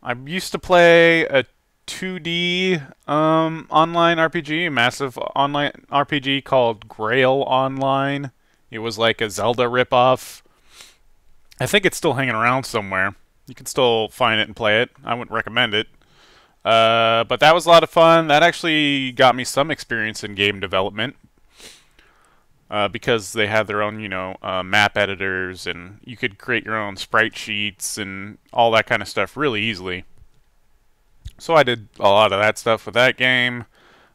I used to play a 2D online RPG, a massive online RPG called Grail Online. It was like a Zelda ripoff. I think it's still hanging around somewhere. You can still find it and play it. I wouldn't recommend it. But that was a lot of fun. That actually got me some experience in game development. Because they had their own, map editors, and you could create your own sprite sheets and all that kind of stuff really easily. So I did a lot of that stuff with that game.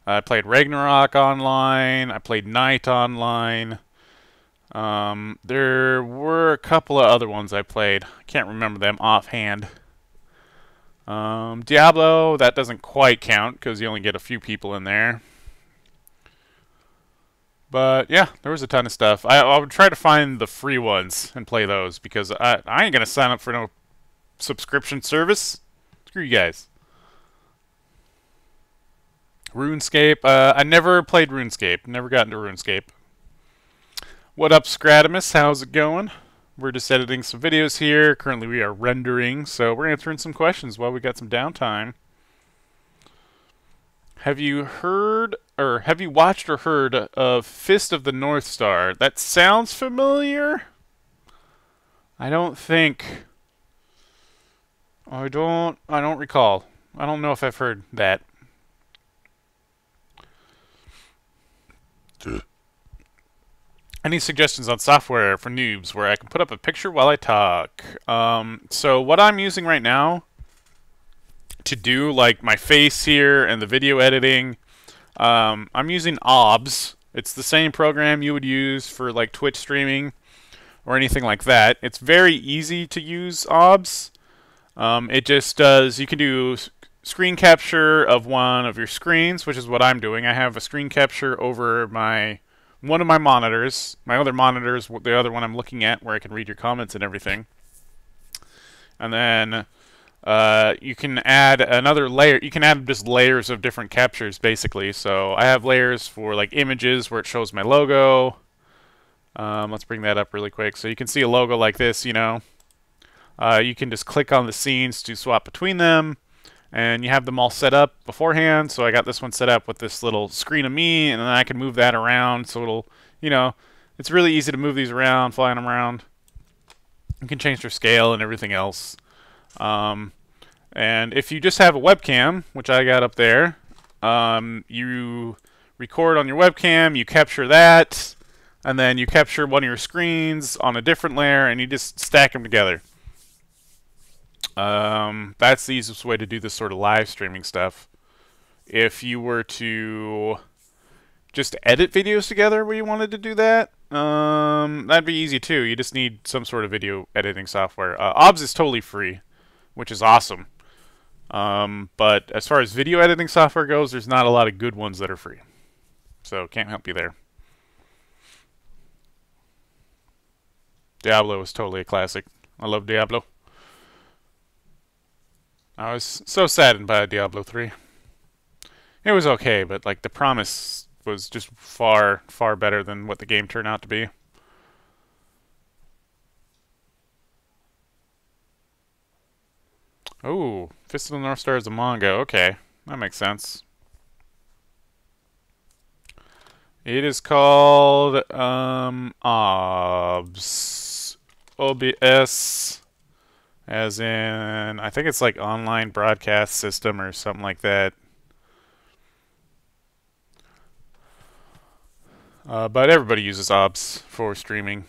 I played Ragnarok online. I played Knight online. There were a couple of other ones I played. I can't remember them offhand. Diablo, that doesn't quite count because you only get a few people in there. But yeah, there was a ton of stuff. I would try to find the free ones and play those because I ain't gonna sign up for no subscription service. Screw you guys. RuneScape. I never played RuneScape. Never got into RuneScape. What up, Scratimus? How's it going? We're just editing some videos here. Currently we are rendering, so we're answering some questions while we got some downtime. Have you heard, or have you watched or heard of Fist of the North Star? That sounds familiar. I don't think. I don't recall. I don't know if I've heard that. Any suggestions on software for noobs where I can put up a picture while I talk? So what I'm using right now to do like my face here and the video editing, I'm using OBS. It's the same program you would use for like Twitch streaming or anything like that. It's very easy to use OBS. It just does, you can do screen capture of one of your screens, which is what I'm doing. I have a screen capture over one of my monitors. My other monitor is the other one I'm looking at where I can read your comments and everything. And then you can add another layer. You can add just layers of different captures, basically. So I have layers for like images where it shows my logo. Let's bring that up really quick. So you can see a logo like this, you can just click on the scenes to swap between them. And you have them all set up beforehand. So I got this one set up with this little screen of me, and then I can move that around. So it'll, it's really easy to move these around, flying them around. You can change their scale and everything else. And if you just have a webcam, which I got up there, you record on your webcam, you capture that, and then you capture one of your screens on a different layer, and you just stack them together. That's the easiest way to do this sort of live streaming stuff. If you were to just edit videos together where you wanted to do that, that'd be easy too. You just need some sort of video editing software. OBS is totally free, which is awesome. But as far as video editing software goes, there's not a lot of good ones that are free. So can't help you there. Diablo is totally a classic. I love Diablo. I was so saddened by Diablo 3. It was okay, but like the promise was just far, far better than what the game turned out to be. Oh, Fist of the North Star is a manga. Okay, that makes sense. It is called OBS. OBS. As in, I think it's like online broadcast system or something like that. But everybody uses OBS for streaming.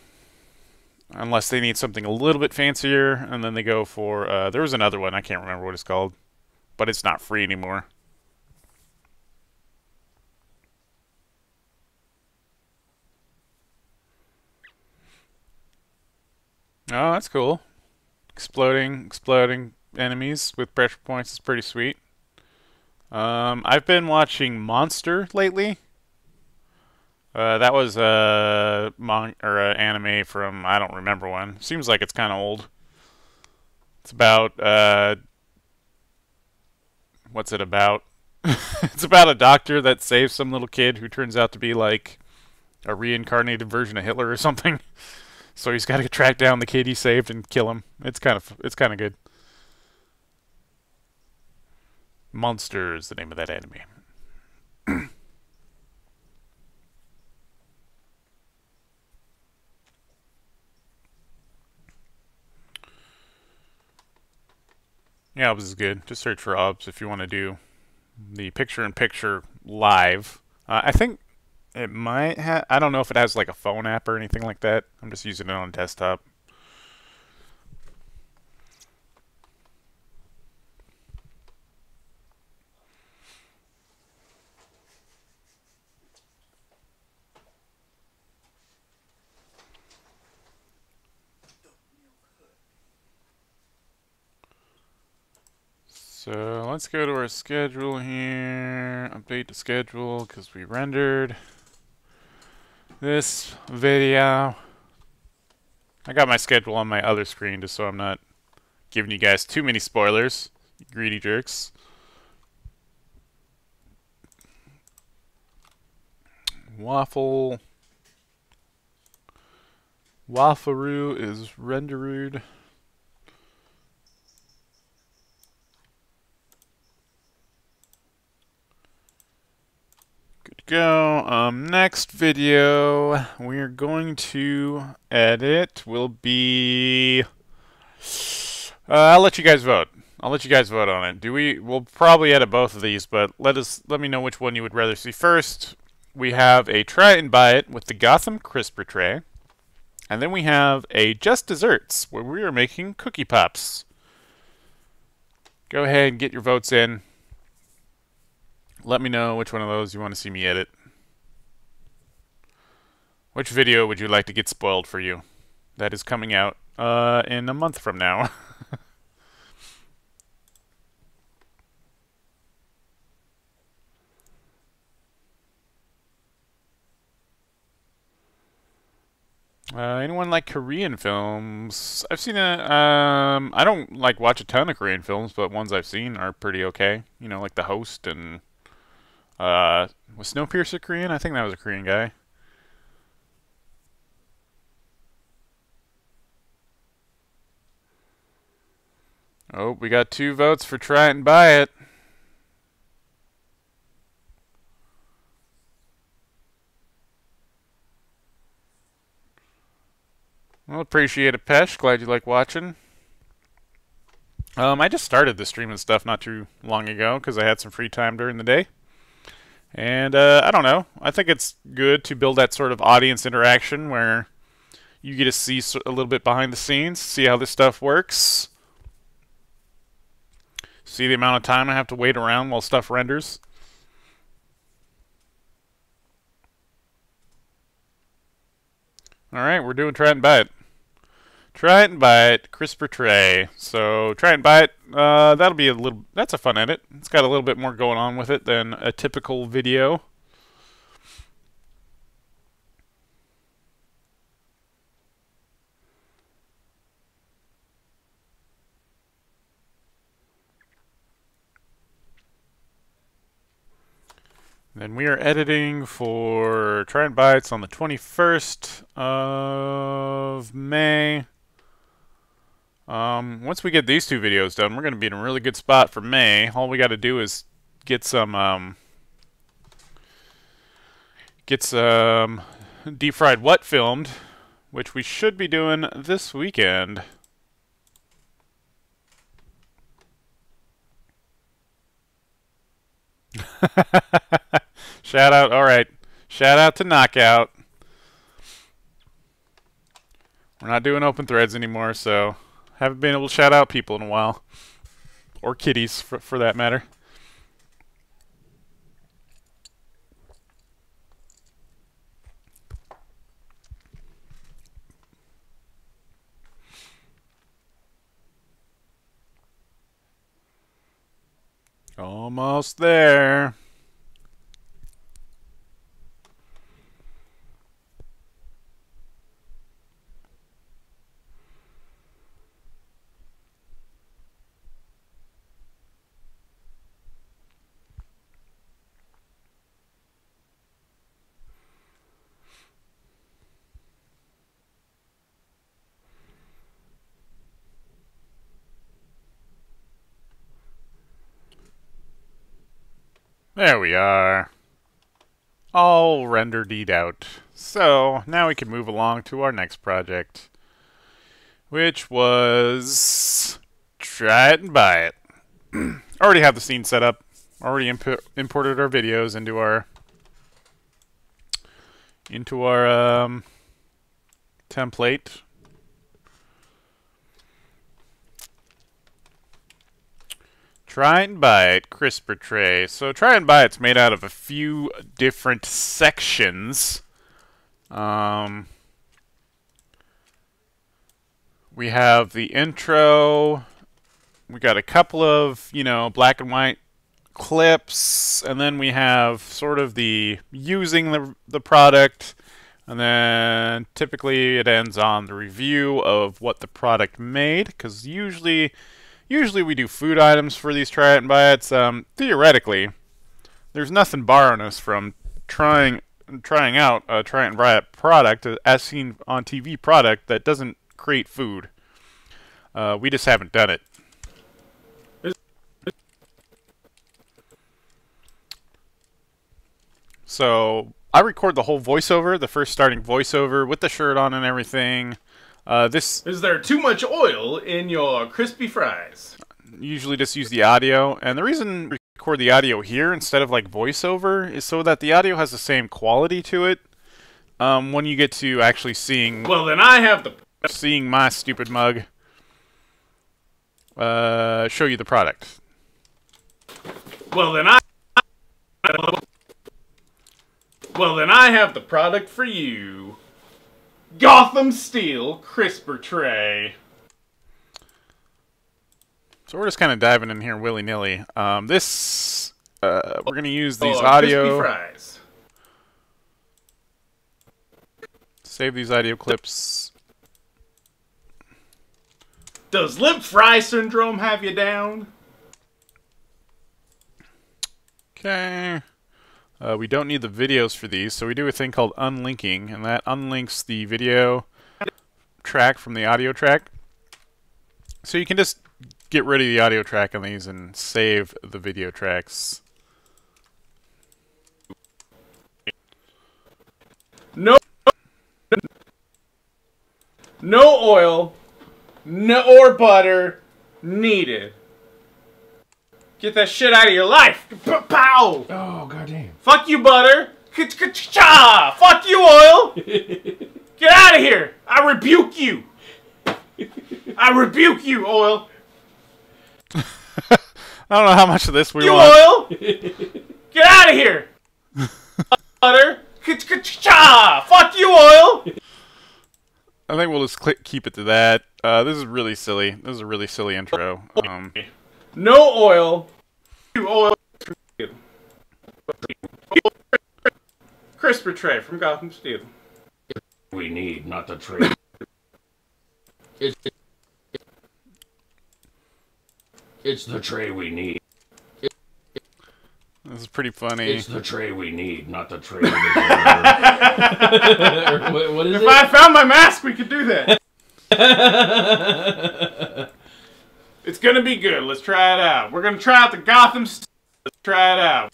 Unless they need something a little bit fancier, and then they go for, there was another one, I can't remember what it's called. But it's not free anymore. Oh, that's cool. Exploding enemies with pressure points is pretty sweet. I've been watching Monster lately. That was a anime from, I don't remember when. Seems like it's kind of old. It's about what's it about? It's about a doctor that saves some little kid who turns out to be like a reincarnated version of Hitler or something. So he's got to track down the kid he saved and kill him. It's kind of good. Monster is the name of that anime. Yeah, Obs is good. Just search for Obs if you want to do the picture-in-picture live. I think it might have... I don't know if it has like a phone app or anything like that. I'm just using it on desktop. So let's go to our schedule here, update the schedule because we rendered this video. I got my schedule on my other screen just so I'm not giving you guys too many spoilers, you greedy jerks. Waffle. Waffle is rendered. Good to go. Next video we're going to edit will be... I'll let you guys vote. I'll let you guys vote on it. We'll probably edit both of these, but let me know which one you would rather see first. We have a try and buy it with the Gotham crisper tray. And then we have a Just Desserts, where we are making cookie pops. Go ahead and get your votes in. Let me know which one of those you want to see me edit. Which video would you like to get spoiled for you? That is coming out in a month from now. Anyone like Korean films? I've seen I don't like watch a ton of Korean films, but ones I've seen are pretty okay. You know, like The Host and was Snowpiercer Korean? I think that was a Korean guy. Oh, we got 2 votes for try it and buy it. Well, appreciate it, Pesh. Glad you like watching. I just started the stream and stuff not too long ago because I had some free time during the day. And I don't know. I think it's good to build that sort of audience interaction where you get to see a little bit behind the scenes, see how this stuff works. See the amount of time I have to wait around while stuff renders. Alright, we're doing try it and buy it. Try it and buy it, crisper tray. So try it and buy it. That'll be that's a fun edit. It's got a little bit more going on with it than a typical video. Then we are editing for Try and Buy. It's on the 21st of May. Once we get these 2 videos done, we're going to be in a really good spot for May. All we got to do is get some deep fried what filmed, which we should be doing this weekend. Shout out, alright. Shout out to Knockout. We're not doing open threads anymore, so haven't been able to shout out people in a while. Or kitties, for that matter. Almost there. There we are. All rendered out. So, now we can move along to our next project, which was try it and buy it. Already have the scene set up. Already imported our videos into our template. Try and buy it, crisper tray. So try and buy it's made out of a few different sections. We have the intro. We got a couple of, black and white clips, and then we have sort of the using the product, and then typically it ends on the review of what the product made, because usually we do food items for these try it and buy it's. Theoretically, there's nothing barring us from trying out a try it and buy it product, as seen on TV product that doesn't create food. We just haven't done it. So I record the whole voiceover, the first starting voiceover with the shirt on and everything. Is there too much oil in your crispy fries? Usually just use the audio, and the reason we record the audio here instead of like voiceover is so that the audio has the same quality to it. When you get to actually seeing, Well, then I have seeing my stupid mug show you the product. Well, then I have the product for you. Gotham Steel Crisper Tray. So we're just kind of diving in here willy-nilly. We're going to use these Crispy audio. fries. Save these audio clips. Does lip fry syndrome have you down? Okay. We don't need the videos for these, so we do a thing called unlinking, and that unlinks the video track from the audio track. So you can just get rid of the audio track on these and save the video tracks. No oil, or butter needed. Get that shit out of your life. Pow! Oh, goddamn. Fuck you, butter. Cha! Fuck you, oil. Get out of here. I rebuke you. I rebuke you, oil. I don't know how much of this we You want. oil. Get out of here. Butter. Cha! Fuck you, oil. I think we'll just keep it to that. This is really silly. This is a really silly intro. No oil. You oil. Crisper tray from Gotham Steel. We need, not the trade. It's the tray we need. This is pretty funny. It's the tray we need, not the tray. What is If I found my mask, we could do that. It's gonna be good. Let's try it out. We're gonna try out the Gotham Steel. Let's try it out.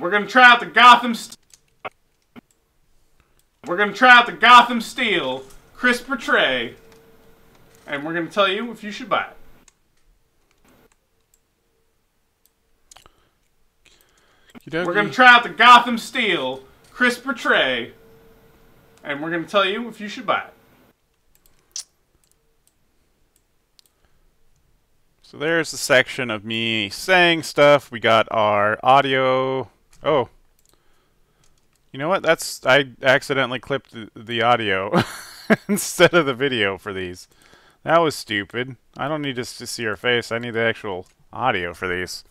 We're gonna try out the Gotham Steel. We're gonna try out the Gotham Steel Crisper Tray, and we're gonna tell you if you should buy it. We're gonna try out the Gotham Steel Crisper Tray, and we're gonna tell you if you should buy it. So there's the section of me saying stuff. We got our audio. Oh. You know what? I accidentally clipped the audio instead of the video for these. That was stupid. I don't need to see our face. I need the actual audio for these.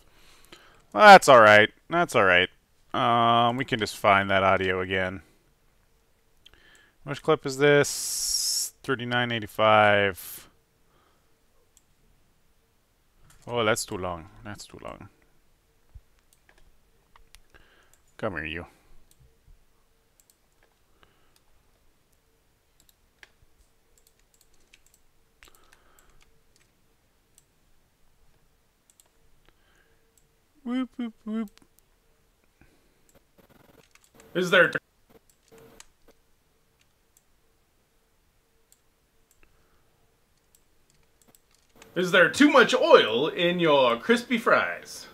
Well, that's alright. That's alright. We can just find that audio again. Which clip is this? 3985. Oh, that's too long. That's too long. Come here, you. Whoop, whoop, whoop. Is there too much oil in your crispy fries?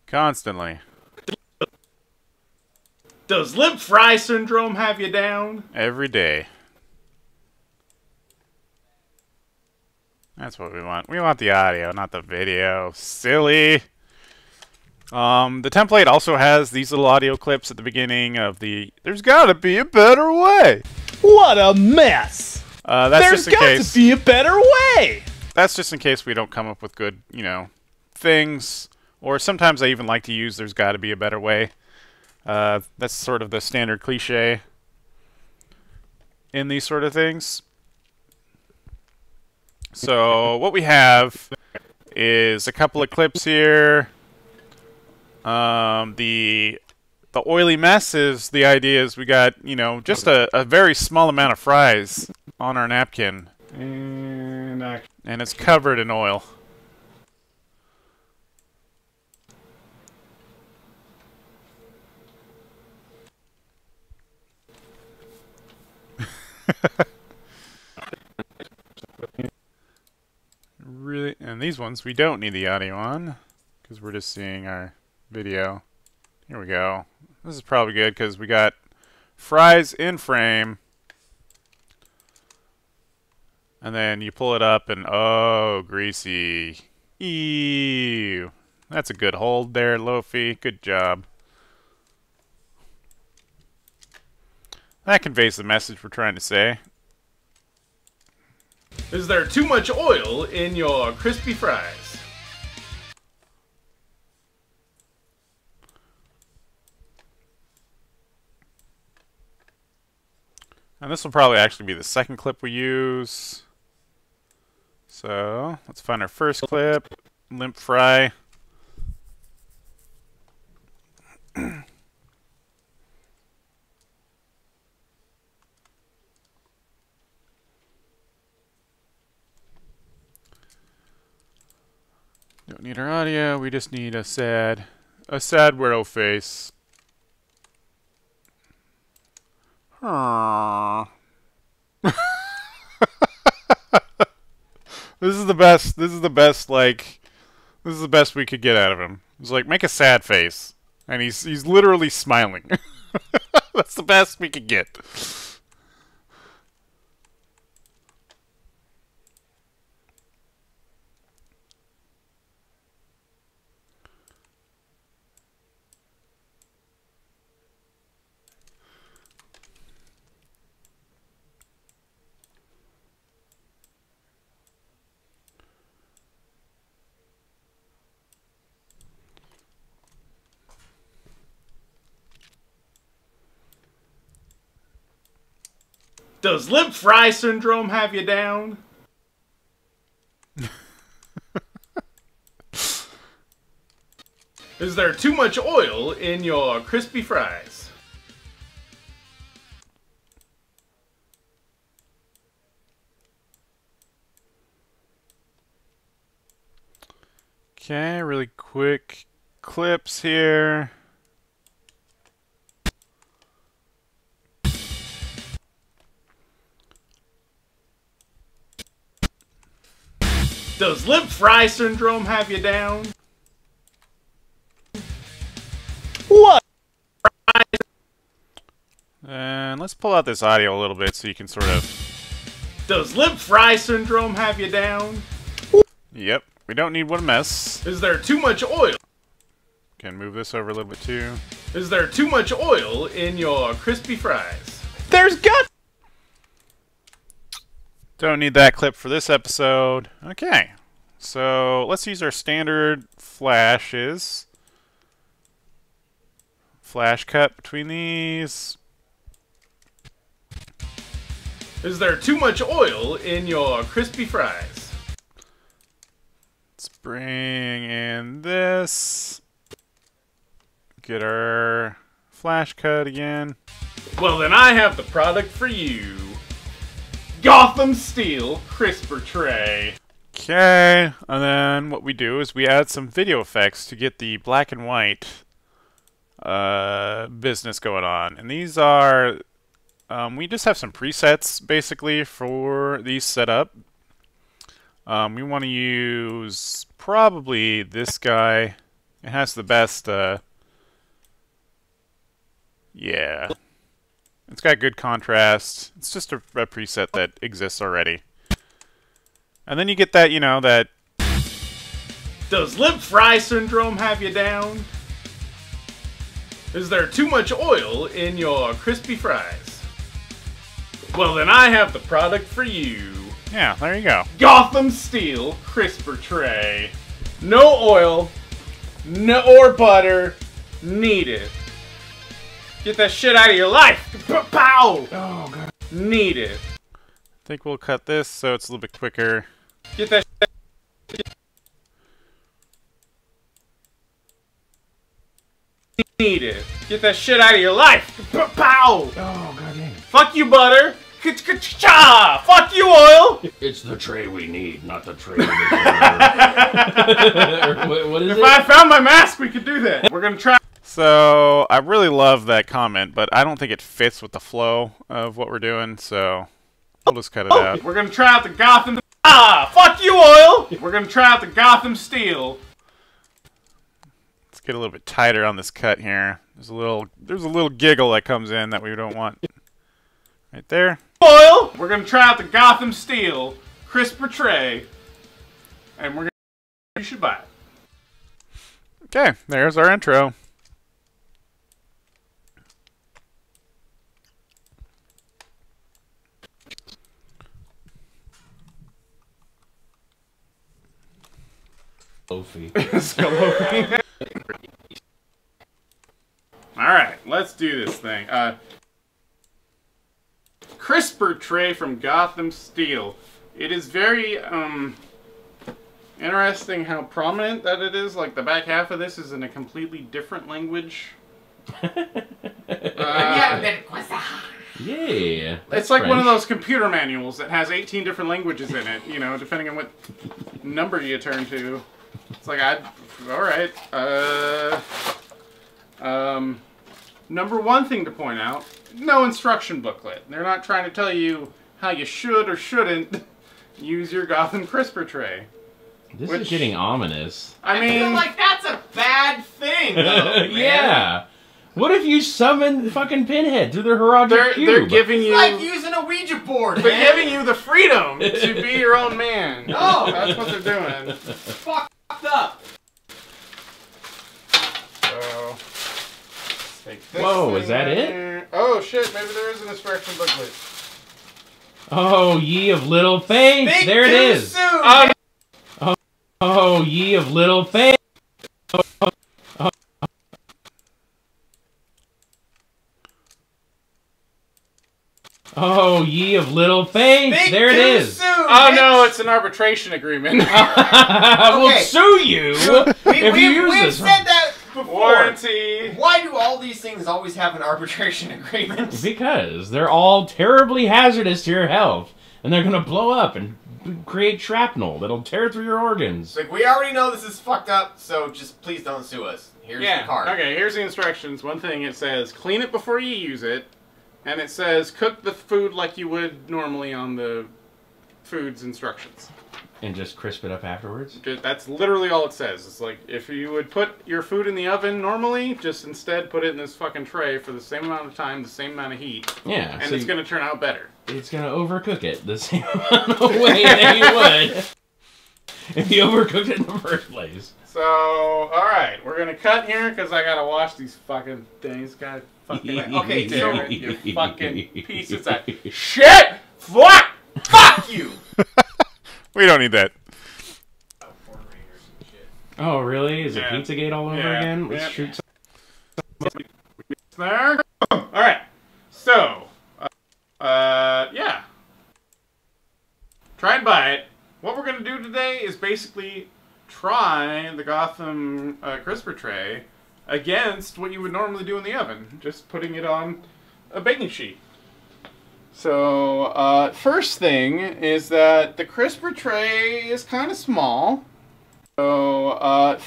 Constantly. Does lip fry syndrome have you down? Every day. That's what we want. We want the audio, not the video. Silly. The template also has these little audio clips at the beginning of the "There's gotta be a better way." What a mess! That's There's just in got case. to be a better way! That's just in case we don't come up with good, things. Or sometimes I even like to use "There's gotta be a better way." That's sort of the standard cliche in these sort of things. So what we have is a couple of clips here. The oily mess is the idea is we got, just a very small amount of fries on our napkin. And it's covered in oil. Really, and these ones we don't need the audio on because we're just seeing our video. Here we go. This is probably good because we got fries in frame, and then you pull it up and oh, greasy. Ew. That's a good hold there, Loafy. Good job. That conveys the message we're trying to say. Is there too much oil in your crispy fries? And this will probably actually be the second clip we use. So, let's find our first clip. Limp fry. Don't need our audio, we just need a sad weirdo face. Aww. This is the best we could get out of him. It's like, make a sad face. And he's literally smiling. That's the best we could get. Does lip fry syndrome have you down? Is there too much oil in your crispy fries? Okay, really quick clips here. Does lip fry syndrome have you down? What? And let's pull out this audio a little bit so you can sort of... Does lip fry syndrome have you down? Yep, we don't need what a mess. Is there too much oil? Can move this over a little bit too. Is there too much oil in your crispy fries? There's got... Don't need that clip for this episode. Okay, so let's use our standard flashes. Flash cut between these. Is there too much oil in your crispy fries? Let's bring in this. Get our flash cut again. Well, then I have the product for you. Gotham Steel Crisper Tray. Okay, and then what we do is we add some video effects to get the black and white business going on. And these are, we just have some presets basically for these set up. We want to use probably this guy. It has the best, yeah. It's got good contrast. It's just a preset that exists already. And then you get that, you know, that... Does lip fry syndrome have you down? Is there too much oil in your crispy fries? Well, then I have the product for you. Yeah, there you go. Gotham Steel Crisper Tray. No oil, no or butter needed. Get that shit out of your life. Pow! Oh, God. Need it. I think we'll cut this so it's a little bit quicker. Get that need it. Get that shit out of your life. Pow! Oh, God dang. Fuck you, butter. Cha! Fuck you, oil. It's the tray we need, not the tray we deserve. what is If it? I found my mask, we could do that. We're gonna try. So, I really love that comment, but I don't think it fits with the flow of what we're doing, so we'll just cut it out. We're gonna try out the Gotham. Fuck you, oil. We're gonna try out the Gotham Steel. Let's get a little bit tighter on this cut here. There's a little giggle that comes in that we don't want. Right there. Oil. We're gonna try out the Gotham Steel Crisper Tray, and we're gonna. You should buy it. Okay, there's our intro. Loafy. Alright, let's do this thing. Crisper Tray from Gotham Steel. It is very, interesting how prominent that it is. Like, the back half of this is in a completely different language. Yeah. It's like one of those computer manuals that has 18 different languages in it, you know, depending on what number you turn to. It's like, alright. Number one thing to point out, no instruction booklet. They're not trying to tell you how you should or shouldn't use your Gotham Crisper Tray. This is getting ominous. I feel like that's a bad thing, though, Yeah. What if you summon fucking Pinhead through the Herodic Cube? They're giving you... It's like using a Ouija board, They're man. giving you the freedom to be your own man. No! That's what they're doing. Fucked up. So... take this Whoa, thing is that right it? here. Oh shit, maybe there is an instruction booklet. Oh, ye of little faith! Think There it too is! soon. Oh, ye of little faith! Oh, ye of little faith! Think There it too is! Soon, Oh no, it's an arbitration agreement. We'll Okay. sue you if you use We've this. said that before. Warranty. Why do all these things always have an arbitration agreement? Because they're all terribly hazardous to your health, and they're gonna blow up and create shrapnel that'll tear through your organs. Like, we already know this is fucked up, so just please don't sue us. Here's the card. Okay, here's the instructions. One thing, it says clean it before you use it. And it says cook the food like you would normally on the food's instructions. And just crisp it up afterwards? That's literally all it says. It's like, if you would put your food in the oven normally, just instead put it in this fucking tray for the same amount of time, the same amount of heat. Yeah. And so it's going to turn out better. It's gonna overcook it the same amount of way that you would if you overcooked it in the first place. So, alright, we're going to cut here because I got to wash these fucking things. God fucking... Okay, damn so- it, you fucking pieces of shit! Fuck you! We don't need that. Oh, really? Is it Yeah. Pizzagate all over Yeah. again? Let's Yeah. shoot some. There. Alright, so, yeah. Try and buy it. What we're going to do today is basically try the Gotham Crisper Tray against what you would normally do in the oven. Just putting it on a baking sheet. So, first thing is that the crisper tray is kind of small. So,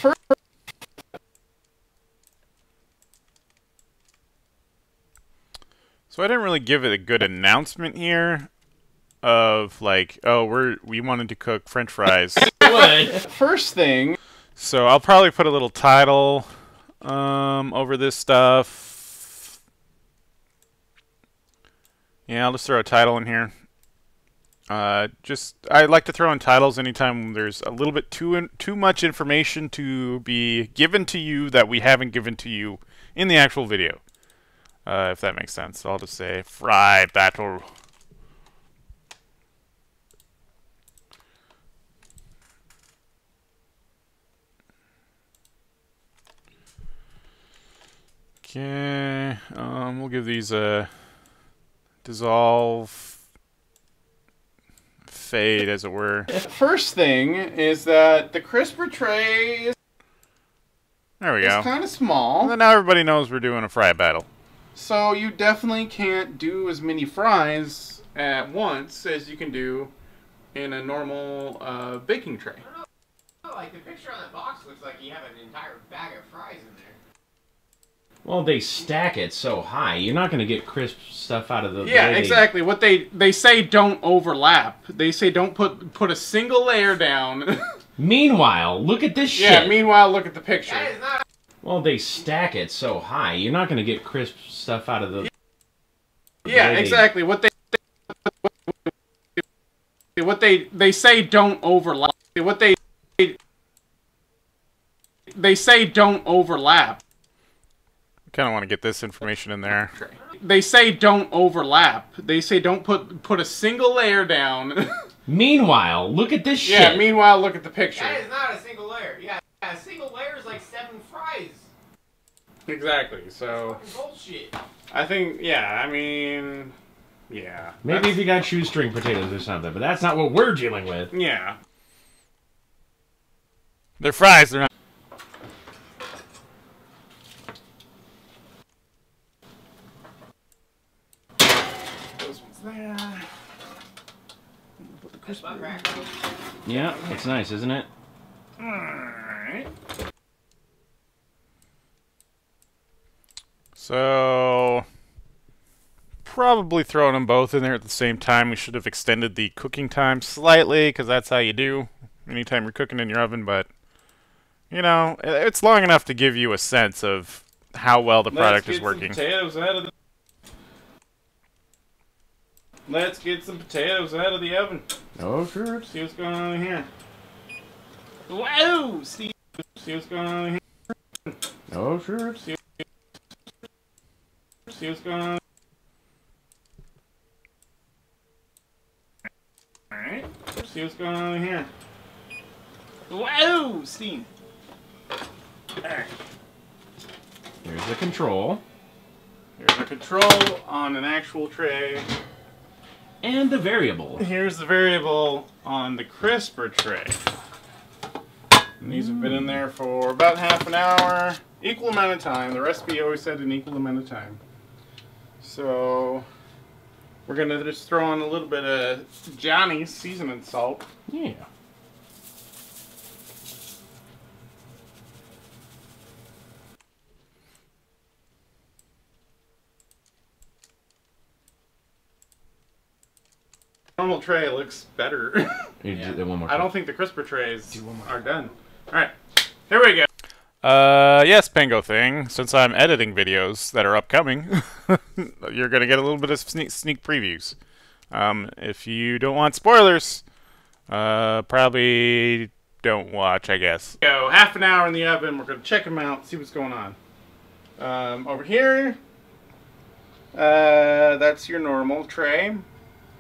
So I didn't really give it a good announcement here of like, oh, we wanted to cook French fries. first thing. So I'll probably put a little title over this stuff. Yeah, I'll just throw a title in here. I like to throw in titles anytime there's a little bit too much information to be given to you that we haven't given to you in the actual video. If that makes sense. So I'll just say fry battle. Okay, we'll give these a dissolve, fade, as it were. First thing is that the crisper tray is There we go. kind of small. And then now everybody knows we're doing a fry battle. So you definitely can't do as many fries at once as you can do in a normal baking tray. Oh, like the picture on the box looks like you have an entire bag of fries in there. Well, they stack it so high. You're not going to get crisp stuff out of the... Yeah, exactly. What they say don't overlap. They say don't put a single layer down. Meanwhile, look at this shit. Yeah, meanwhile, look at the picture. That is not... Well, they stack it so high. You're not going to get crisp stuff out of the... Yeah, exactly. What they say don't overlap. What they say don't overlap. Kind of want to get this information in there. They say don't overlap. They say don't put a single layer down. Meanwhile, look at this shit. Yeah, meanwhile, look at the picture. That is not a single layer. Yeah, a single layer is like 7 fries. Exactly. So That's fucking bullshit. I think, yeah, I mean, yeah. Maybe if you got shoestring potatoes or something, but that's not what we're dealing with. Yeah. They're fries, they're not. Those ones there. Put the crisper. Yeah, it's nice, isn't it? Alright. So, probably throwing them both in there at the same time. We should have extended the cooking time slightly, because that's how you do anytime you're cooking in your oven, but, you know, it's long enough to give you a sense of how well the product is working. Let's get some potatoes out of the oven. Oh, sure. See what's going on in here. Whoa! See what's going on in here. Oh, sure. See what's going on. Alright. See what's going on in here. Whoa! Steam. Alright. Here's the control. Here's the control on an actual tray. And the variable. Here's the variable on the crisper tray. And these have been in there for about half an hour. Equal amount of time. The recipe always said an equal amount of time. So we're going to just throw on a little bit of Johnny's seasoning salt. Yeah. Normal tray looks better. You do that one more I time. don't think the crisper trays are done. Alright, here we go. Yes, Pango thing. Since I'm editing videos that are upcoming, you're gonna get a little bit of sneak previews. If you don't want spoilers, probably don't watch, I guess. Go half an hour in the oven. We're gonna check them out, see what's going on. Over here, that's your normal tray,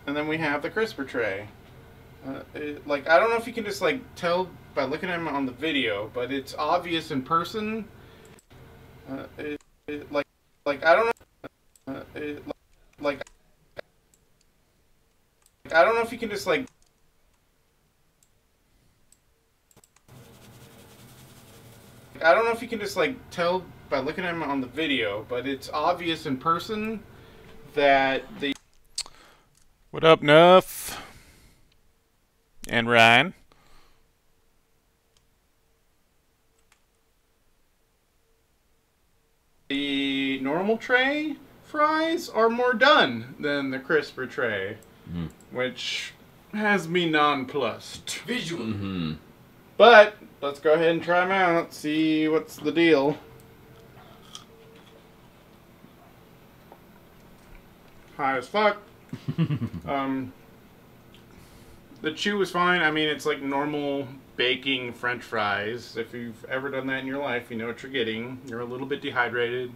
and then we have the crisper tray. Like, I don't know if you can just like tell by looking at them on the video, but it's obvious in person. Like I don't know. Like I don't know if you can just like. I don't know if you can just like tell by looking at them on the video, but it's obvious in person that the. What up, Nuff? And Ryan? The normal tray fries are more done than the crisper tray, which has me nonplussed. Visual. Mm-hmm. But let's go ahead and try them out, see what's the deal. High as fuck. The chew is fine. I mean, it's like normal baking French fries. If you've ever done that in your life, you know what you're getting. You're a little bit dehydrated.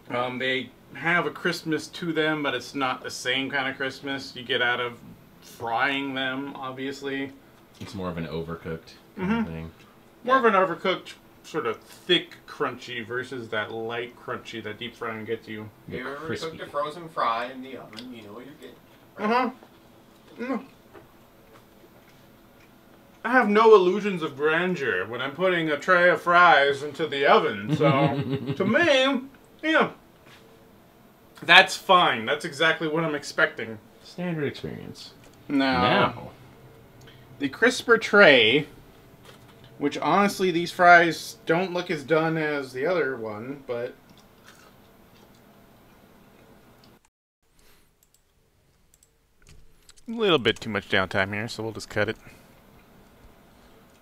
They have a crispness to them, but it's not the same kind of crispness you get out of frying them, obviously. It's more of an overcooked kind of thing. More of an overcooked, sort of thick crunchy versus that light crunchy that deep frying gets you. If you ever crispy. cooked a frozen fry in the oven, you know what you're getting. Uh-huh. I have no illusions of grandeur when I'm putting a tray of fries into the oven, so to me, yeah, that's fine. That's exactly what I'm expecting. Standard experience. Now, the crisper tray, which honestly these fries don't look as done as the other one, but A little bit too much downtime here, so we'll just cut it.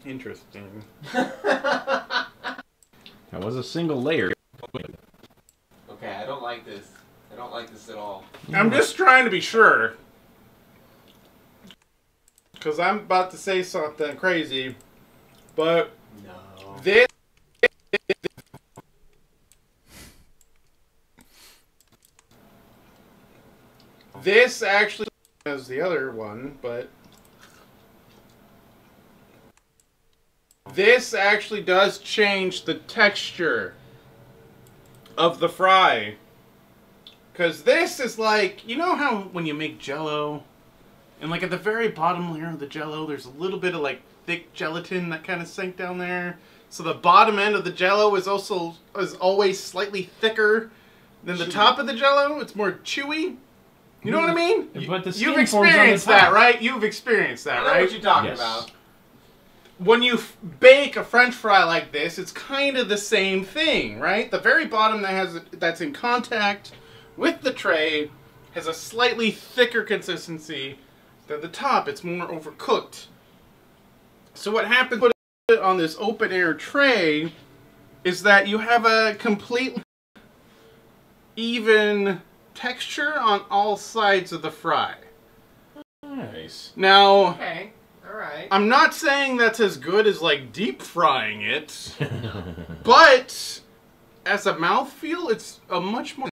interesting. That was a single layer. Okay, I don't like this. I don't like this at all. I'm just trying to be sure. Because I'm about to say something crazy. But No. this actually as the other one, but this actually does change the texture of the fry. Because this is like, you know how when you make Jell-O, and like at the very bottom layer of the Jell-O, there's a little bit of like thick gelatin that kind of sank down there. So the bottom end of the Jell-O is always slightly thicker than the top of the Jell-O. It's more chewy. You know what I mean? But the skin You've forms on the experienced top. that, right? You've experienced that, I know right? what you're talking Yes. about. When you bake a French fry like this, it's kind of the same thing, right? The very bottom that's in contact with the tray has a slightly thicker consistency than the top. It's more overcooked. So what happens when you put it on this open air tray is that you have a completely even texture on all sides of the fry. Nice. Now, Okay, alright. I'm not saying that's as good as like deep frying it, but as a mouthfeel, it's a much more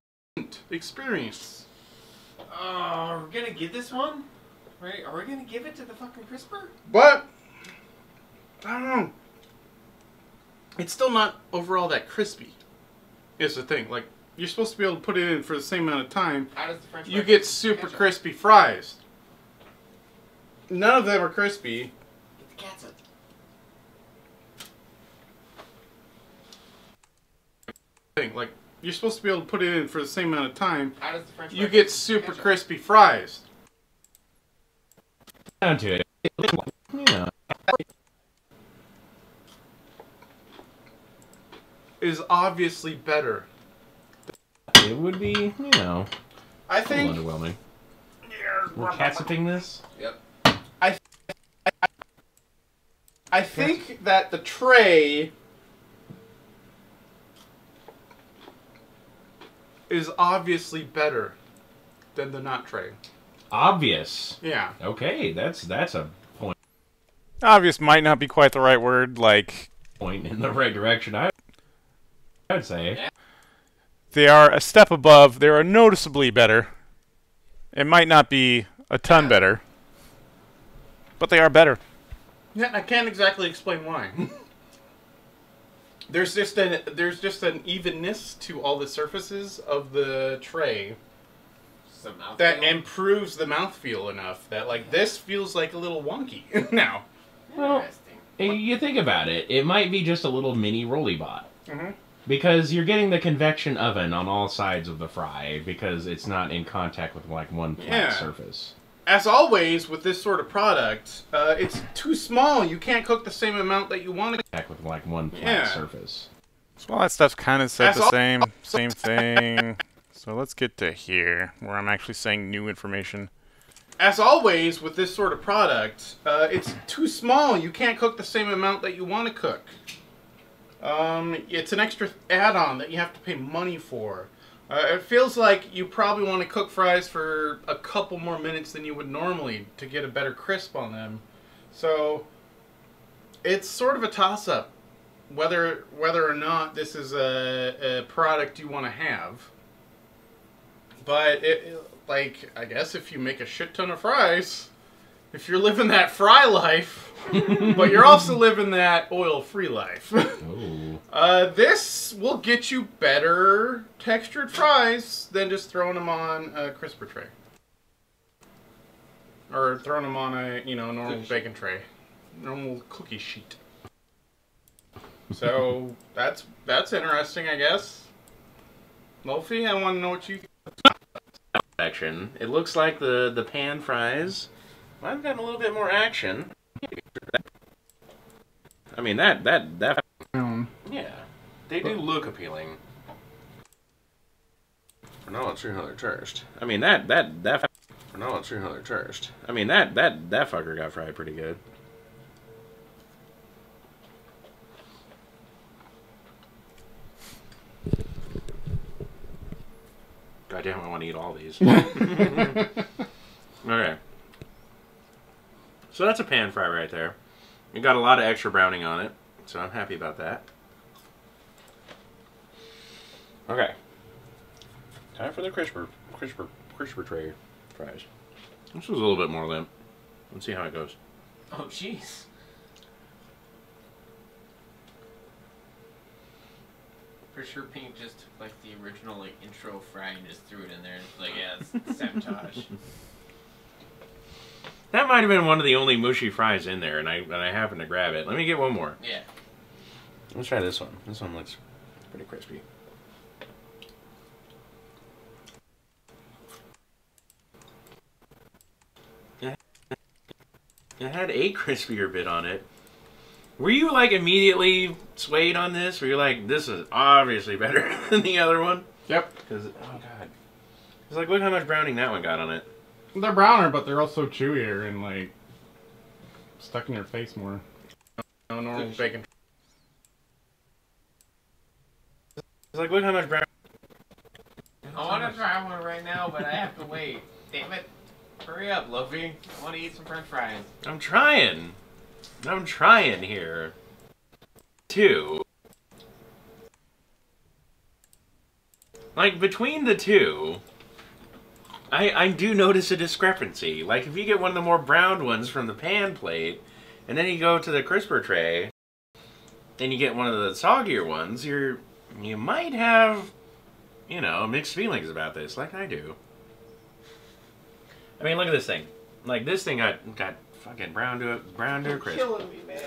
experience. Are we gonna give this one? Right? Are we gonna give it to the fucking crisper? But I don't know. It's still not overall that crispy. Is the thing. Like, you're supposed to be able to put it in for the same amount of time. How does the French You fry get taste? super Ketchup. crispy fries. None of them are crispy. Get the catsup. Thing. Like, you're supposed to be able to put it in for the same amount of time. How does the French fry You get taste? super Ketchup. crispy fries. Down to it. You know. Is obviously better. It would be, you know, I a little think. underwhelming. We're catsupping this? Yep. I think that the tray is obviously better than the not tray. Obvious. Yeah. Okay, that's a Obvious might not be quite the right word. Like, point in the right direction. I'd say. they are a step above. They are noticeably better. It might not be a ton better, but they are better. Yeah, I can't exactly explain why. There's just an evenness to all the surfaces of the tray Some mouthfeel. that improves the mouthfeel enough that like this feels like a little wonky now. Well, Interesting. you think about it. It might be just a little mini rolly bot. Mm-hmm. Because you're getting the convection oven on all sides of the fry, because it's not in contact with like one flat surface. As always with this sort of product, it's too small. You can't cook the same amount that you want to Contact with like one flat surface. So all that stuff's kind of said the same thing. So let's get to here, where I'm actually saying new information. As always with this sort of product, it's too small. You can't cook the same amount that you want to cook. It's an extra add-on that you have to pay money for. It feels like you probably want to cook fries for a couple more minutes than you would normally to get a better crisp on them. So it's sort of a toss-up whether or not this is a product you want to have. But like, I guess if you make a shit ton of fries, if you're living that fry life, but you're also living that oil-free life, this will get you better textured fries than just throwing them on a crisper tray. Or throwing them on a, normal bacon tray. Normal cookie sheet. So, that's interesting, I guess. Loafy, I want to know what you think. Action. It looks like the pan fries might have gotten a little bit more action. I mean, that yeah, they do look appealing. For now, it's 300 first. I mean, that for now, it's 300 first. I mean, that fucker got fried pretty good. Goddamn, I want to eat all these. Okay. So that's a pan fry right there. It got a lot of extra browning on it, so I'm happy about that. Okay. Time for the crisper tray fries. This was a little bit more limp. Let's see how it goes. Oh, jeez. For sure, Pink just took like the original like intro fry and just threw it in there. And it's like, yeah, it's sabotage. That might have been one of the only mushy fries in there, and I happened to grab it. Let me get one more. Yeah. Let's try this one. This one looks pretty crispy. It had a crispier bit on it. Were you like immediately swayed on this? Were you like, this is obviously better than the other one? Yep. Because, oh god. It's like, look how much browning that one got on it. They're browner, but they're also chewier and, like, stuck in your face more. No normal bacon. It's like, look how much brown. I want to try one right now, but I have to wait. Damn it. Hurry up, Loafy. I want to eat some french fries. I'm trying. I'm trying here. Two. Like, between the two, I do notice a discrepancy. Like, if you get one of the more browned ones from the pan plate, and then you go to the crisper tray, and you get one of the soggier ones, you might have, mixed feelings about this, like I do. I mean, look at this thing. Like, this thing got fucking brown to a crisp. You're killing me, man.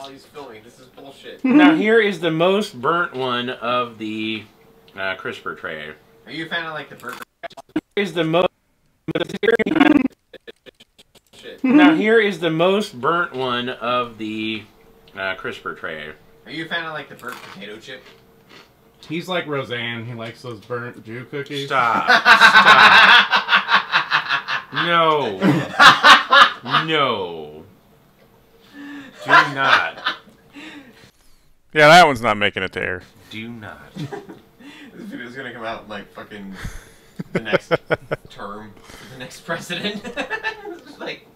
All he's filming. This is bullshit. Now, here is the most burnt one of the crisper tray. Are you a fan of like the burger? Here's the most. Shit. Now, here is the most burnt one of the crisper tray. Are you a fan of like the burnt potato chip? He's like Roseanne. He likes those burnt Jew cookies. Stop. Stop. No. No. Do not. Yeah, that one's not making it to air. Do not. This video's gonna come out like fucking the next term, the next president. Like,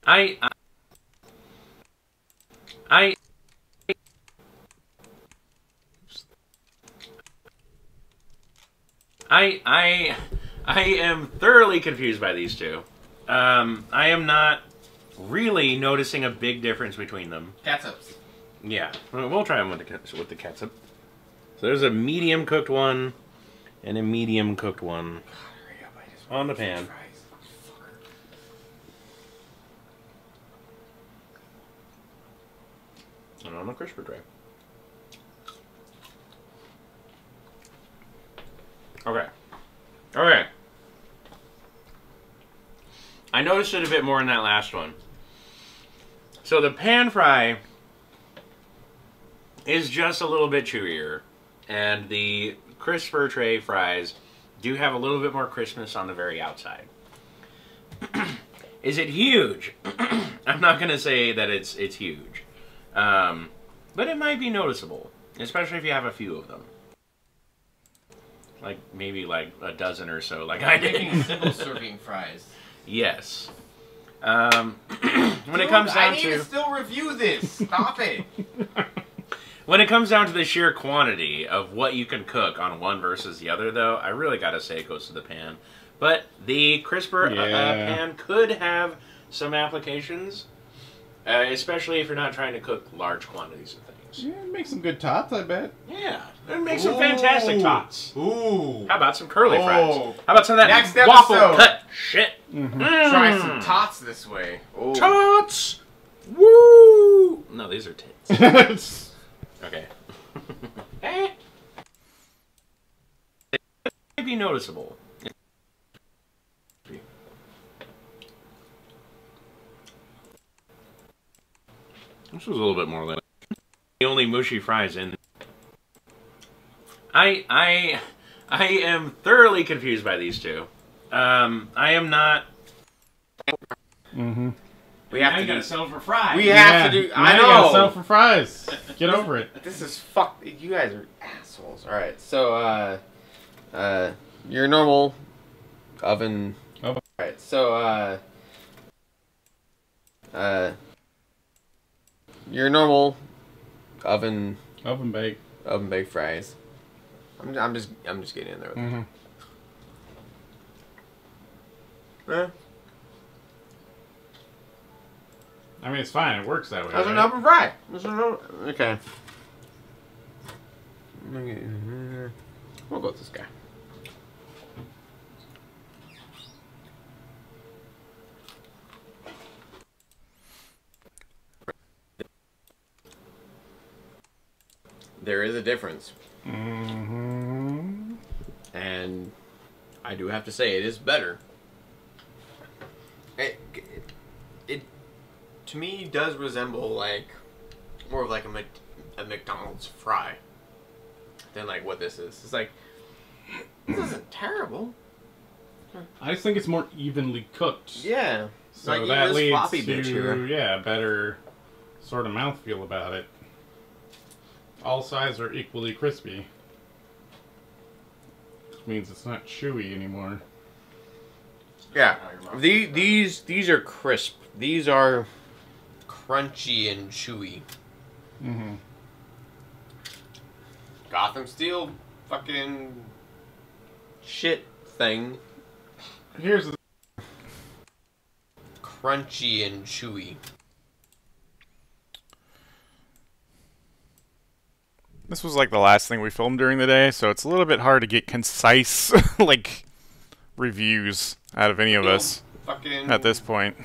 I am thoroughly confused by these two. I am not really noticing a big difference between them. catsups. Yeah, we'll try them with the catsup. So there's a medium cooked one and a medium cooked one on the pan. and on a crisper tray. Okay. Okay. I noticed it a bit more in that last one. So the pan fry is just a little bit chewier, and the crisper tray fries do have a little bit more crispness on the very outside. Is it huge? I'm not gonna say that it's huge, but it might be noticeable, especially if you have a few of them, like maybe like a dozen or so, like I did. Making single serving fries. Yes. When it comes down I need to still review this. Stop it. When it comes down to the sheer quantity of what you can cook on one versus the other, though, I really gotta say it goes to the pan. But the crisper pan could have some applications, especially if you're not trying to cook large quantities of things. Yeah, make some good tots, I bet. Yeah, it makes some fantastic tots. Ooh. How about some curly fries? How about some of that Next waffle episode. cut shit? Try some tots this way. Ooh. Tots! Woo! No, these are tits. Okay. Eh. It might be noticeable. This was a little bit more than the only mushy fries in. I am thoroughly confused by these two. I am not. We have Now to you gotta do. sell for fries. We have to do. I Now you gotta sell know. for fries. Get over it. This is fuck. You guys are assholes. All right. So your normal oven. Oh. All right. So your normal oven Oven bake. baked fries. I'm just getting in there with it. Eh, I mean, it's fine. It works that way. that's an right? oven fry. Okay. We'll go with this guy. There is a difference. And I do have to say it is better. It to me does resemble like more of like a McDonald's fry than like what this is. It's like this isn't terrible. I just think it's more evenly cooked. Yeah. So like that this leads floppy to bitch here. better sort of mouthfeel about it. All sides are equally crispy. Which means it's not chewy anymore. Yeah. These are crisp. These are crunchy and chewy. Gotham Steel fucking shit thing. Here's the Crunchy and chewy. This was like the last thing we filmed during the day, so it's a little bit hard to get concise, like, reviews out of any of us Fucking at this point.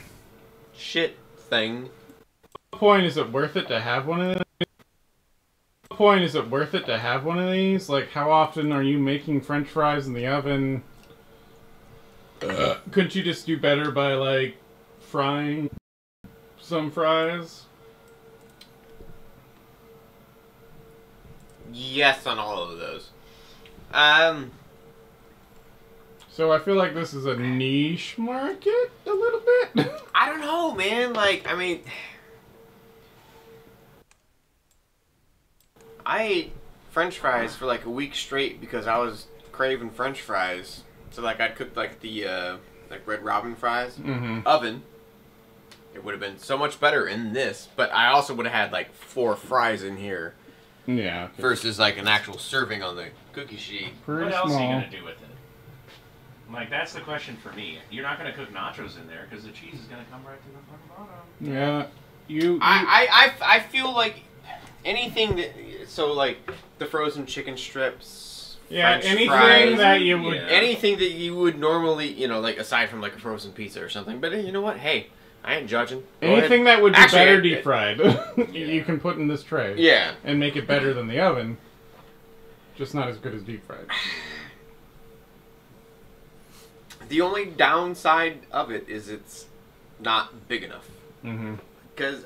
shit thing. point. Is it worth it to have one of these? Point, is it worth it to have one of these? Like, how often are you making French fries in the oven? Couldn't you just do better by, like, frying some fries? Yes on all of those. So I feel like this is a niche market, a little bit. I don't know, man. Like, I mean, I ate French fries for like a week straight because I was craving French fries. So like, I cooked like the like Red Robin fries oven. It would have been so much better in this, but I also would have had like 4 fries in here Yeah. Okay. versus like an actual serving on the cookie sheet. Pretty What else are you small. gonna do with it? Like, that's the question for me. You're not gonna cook nachos in there because the cheese is gonna come right to the fucking bottom. Yeah. You. I feel like anything that like the frozen chicken strips. Yeah. French Anything fries, that you would. Yeah. anything that you would normally, like aside from like a frozen pizza or something. But you know what? Hey, I ain't judging. Go Anything ahead. that would be Actually, better deep fried, you can put in this tray. Yeah. And make it better than the oven. Just not as good as deep fried. The only downside of it is it's not big enough. Mm-hmm. Because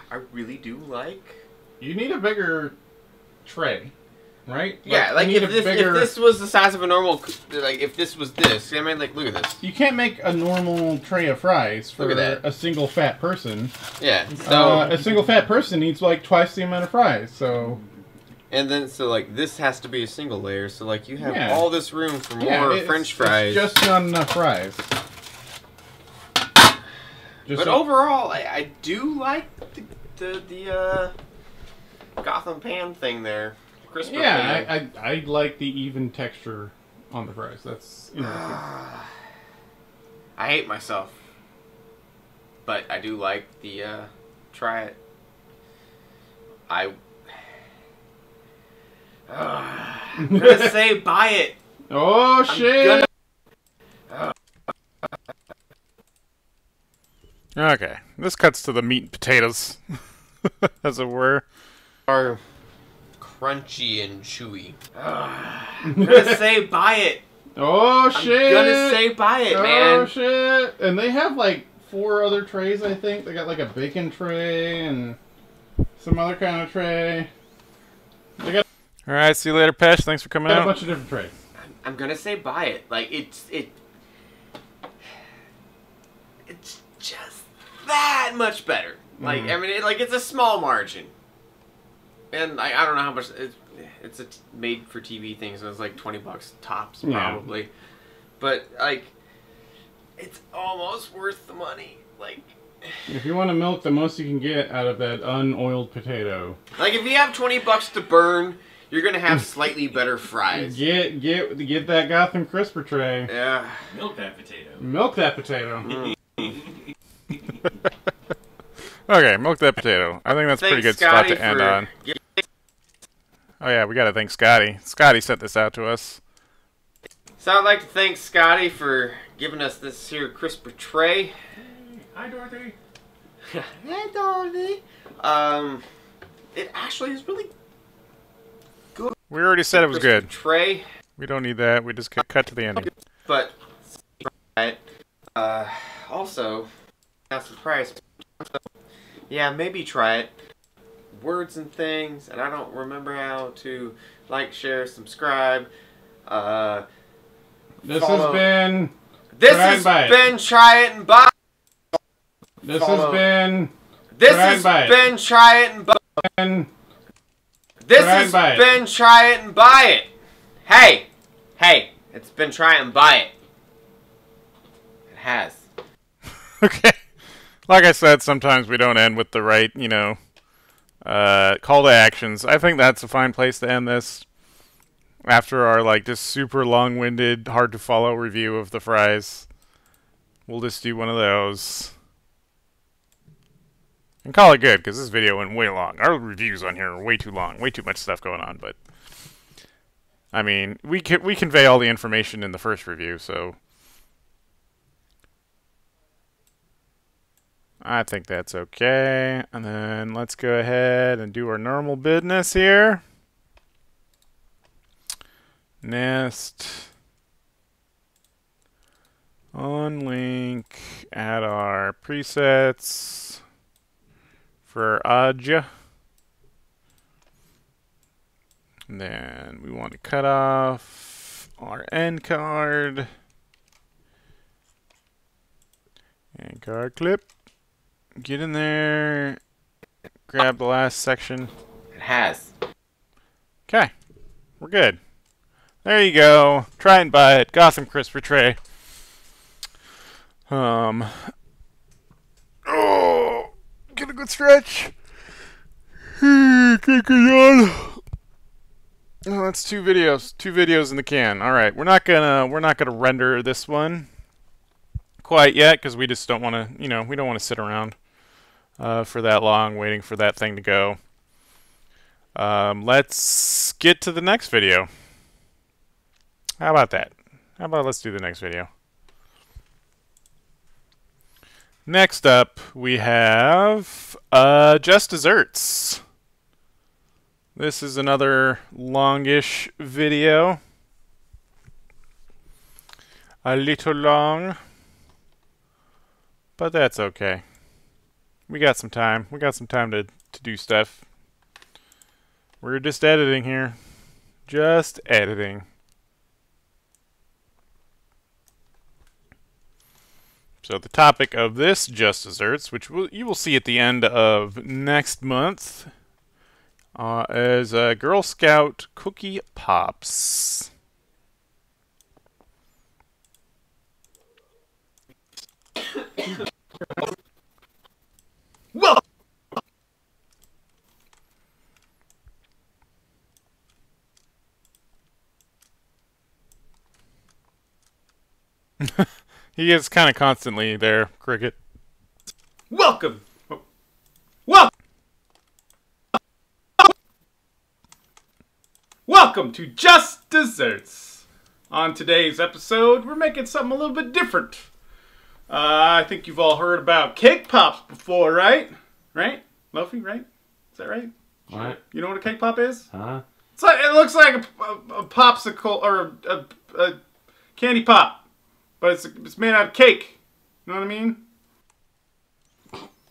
I really do like... You need a bigger tray, right? Yeah, like you need if this was the size of a normal... Like, if this was this, I mean, like, look at this. You can't make a normal tray of fries for Look at that. a single fat person. Yeah, so... A single fat person needs like twice the amount of fries, so... And then, so, like, this has to be a single layer, so, like, you have Yeah. all this room for more French fries. It's just not enough fries. But overall, I do like the Gotham pan thing there. Crisper yeah, pan. I like the even texture on the fries. That's interesting. I hate myself. But I do like the, try it. I'm gonna say buy it. Oh, shit! Okay, this cuts to the meat and potatoes, as it were. Are crunchy and chewy. I'm gonna say buy it. Oh, shit! I'm gonna say buy it, man. Oh, shit! And they have like 4 other trays, I think. They got like a bacon tray and some other kind of tray. They got All right, see you later, Pesh. Thanks for coming a out. bunch of different trays. I'm gonna say buy it. Like it's just that much better. Like I mean, it's a small margin, and I don't know how much it's a made for TV thing, so it's like $20 tops probably. Yeah. But like, it's almost worth the money. Like, If you want to milk the most you can get out of that unoiled potato, if you have $20 to burn, you're gonna have slightly better fries. get that Gotham crisper tray. Yeah. Milk that potato. Milk that potato. Okay, milk that potato. I think that's a pretty good spot to end on. Oh yeah, we gotta thank Scotty. Scotty sent this out to us. So I'd like to thank Scotty for giving us this here crisper tray. Hi, Dorothy. Hey, Dorothy. It actually is really good. We already said it was Crisper good. Tray, We don't need that. We just cut to the ending. but also not surprised. Yeah, maybe try it. Words and things, and I don't remember how to like, share, subscribe. This Follow. has been. This Try has and buy it. been try it and buy. This Follow. has been. This Try and has buy it. been try it and buy. This Try and has buy it. been try it and buy it. Hey, it's been try it and buy it. It has. Okay. Like I said, sometimes we don't end with the right, call to actions. I think that's a fine place to end this. After our, just super long-winded, hard-to-follow review of the fries. We'll just do one of those. And call it good, because this video went way long. Our reviews on here are way too long. Way too much stuff going on, but... I mean, we convey all the information in the first review, so... I think that's okay. And then let's go ahead and do our normal business here. Nest. Unlink. Add our presets for Aja. And then we want to cut off our end card. End card clip. Get in there, grab the last section. It has. Okay, we're good. There you go. Try and buy it. Gotham crisper tray. Oh, get a good stretch. Good yawn. Oh, that's 2 videos. 2 videos in the can. All right, we're not gonna render this one quite yet because we just don't want to, we don't want to sit around for that long waiting for that thing to go. Let's get to the next video. How about that? How about let's do the next video? Next up, we have Just Desserts. This is another longish video. A little long, but that's okay. We got some time. We got some time to do stuff. We're just editing here. Just editing. So the topic of this Just Desserts, which you will see at the end of next month, is Girl Scout Cookie Pops. Well, He is kind of constantly there, Cricket. welcome. Welcome. Welcome to Just Desserts. On today's episode, we're making something a little bit different. I think you've all heard about cake pops before, right? Right? Loafy, right? Is that right? What? You know what a cake pop is? Huh? It's like, it looks like a popsicle or a candy pop, but it's made out of cake. You know what I mean?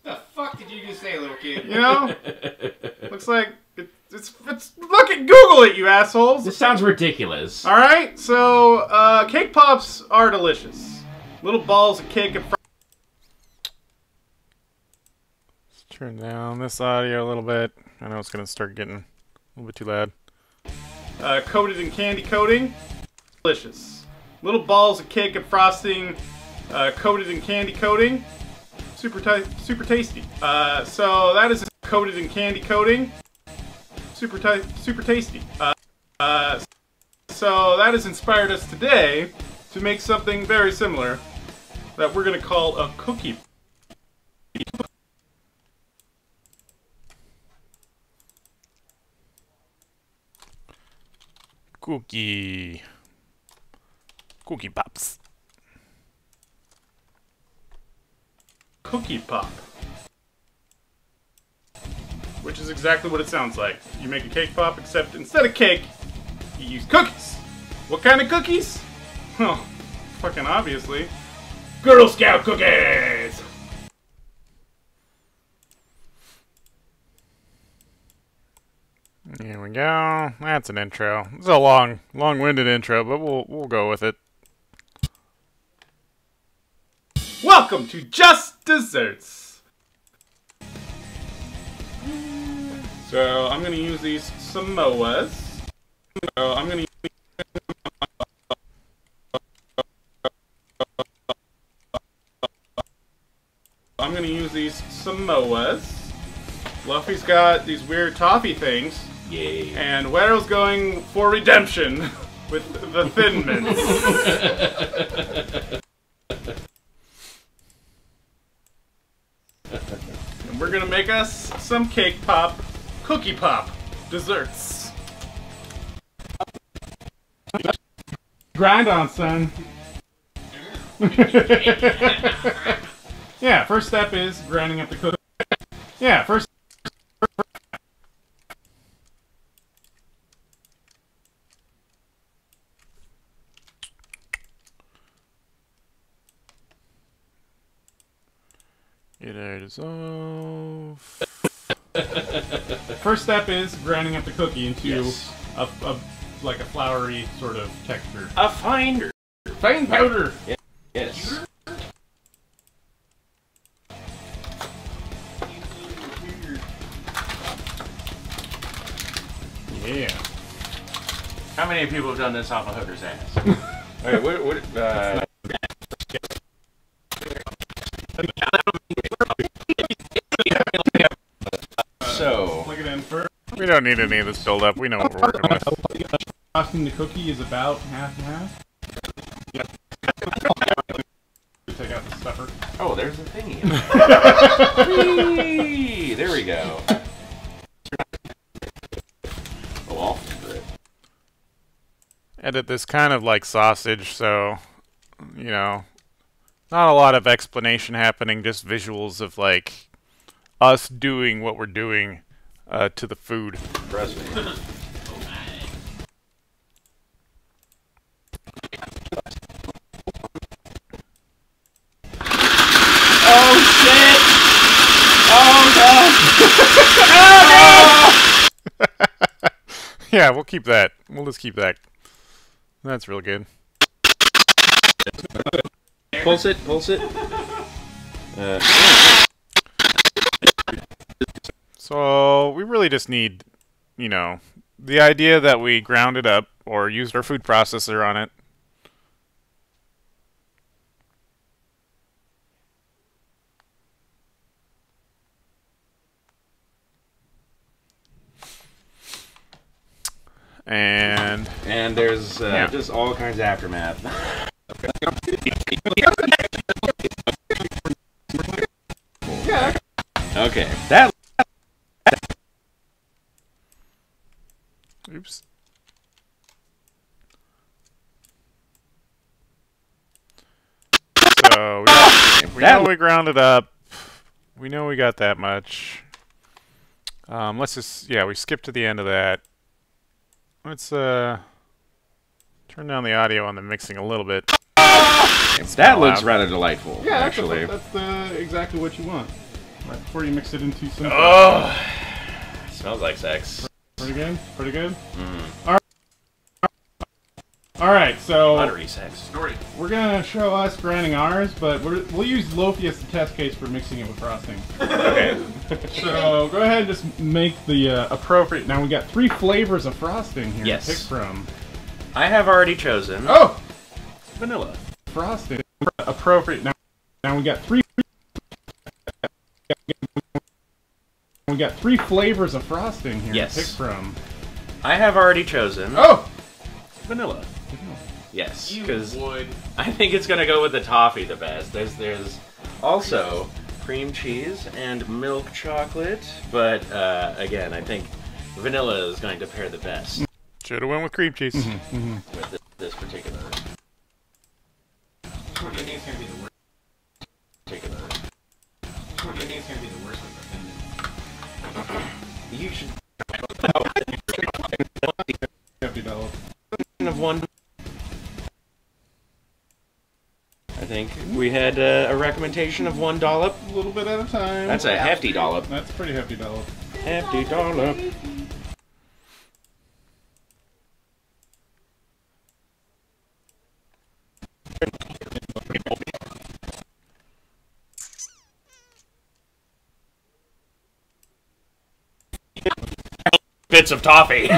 The fuck did you just say, little kid? You know? Looks like it's look at Google it, you assholes. This sounds ridiculous. All right, so cake pops are delicious. Little balls of cake and Let's turn down this audio a little bit. I know it's going to start getting a little bit too loud. coated in candy coating. Delicious. Little balls of cake and frosting coated in candy coating. Super tasty. So that is coated in candy coating. Super tasty. So that has inspired us today to make something very similar that we're going to call a cookie. Cookie Pops. Cookie pop. Which is exactly what it sounds like. You make a cake pop, except instead of cake, you use cookies. What kind of cookies? Well, fucking obviously. Girl Scout cookies! Here we go. That's an intro. It's a long-winded intro, but we'll go with it. Welcome to Just Desserts! So, I'm gonna use these Samoas. So, I'm gonna use these Samoas. Luffy's got these weird toffee things. Yay. And Wero's going for redemption with the Thin Mints. And we're gonna make us some cake pop, cookie pop desserts. Grind on, son. Yeah, first step is grinding up the cookie. Yeah, first. It'll dissolve. First step is grinding up the cookie into Yes. like a floury sort of texture. A finder. Fine powder. Yes. Yeah. How many people have done this off a hooker's ass? Wait, what, so, Plug it in first. We don't need any of this build-up. We know what we're working with. Frosting the cookie is about half and half. Take out the stuffer. oh, there's the thingy. Whee! There we go. Oh, I'll figure it. Edit this kind of like sausage, so, you know, Not a lot of explanation happening, just visuals of like us doing what we're doing to the food. Trust me. Oh shit! Oh god! Yeah, we'll keep that. We'll just keep that. That's real good. Pulse it, pulse it. So we really just need, you know, the idea that we ground it up or used our food processor on it. And there's just all kinds of aftermath. Okay, that. Oops. So we know we ground it up. We know we got that much. Let's just, yeah, we skipped to the end of that. Let's turn down the audio on the mixing a little bit. That looks rather delightful. Yeah, actually. that's exactly what you want. Right before you mix it into some. Oh, smells like sex. Pretty good. Pretty good. Mm. All right. So Buttery sex. we're gonna show us grinding ours, but we'll use Loafy as the test case for mixing it with frosting. Okay. So go ahead and just make the appropriate. Now we got 3 flavors of frosting here Yes. to pick from. I have already chosen. Oh, Vanilla. frosting appropriate. Now we got 3. We got 3 flavors of frosting here Yes. to pick from. I have already chosen. Oh, Vanilla. Yes, You because would. I think it's gonna go with the toffee the best. There's also cream cheese and milk chocolate, but again, I think vanilla is going to pair the best Should have went with cream cheese. with this particular. What do you think is gonna be the worst? What do you think is gonna be the worst with the You should $50. have one. I think we had a recommendation of $1. A little bit at a time. That's a hefty dollop. That's a pretty hefty dollop. Hefty dollop. Bits of toffee.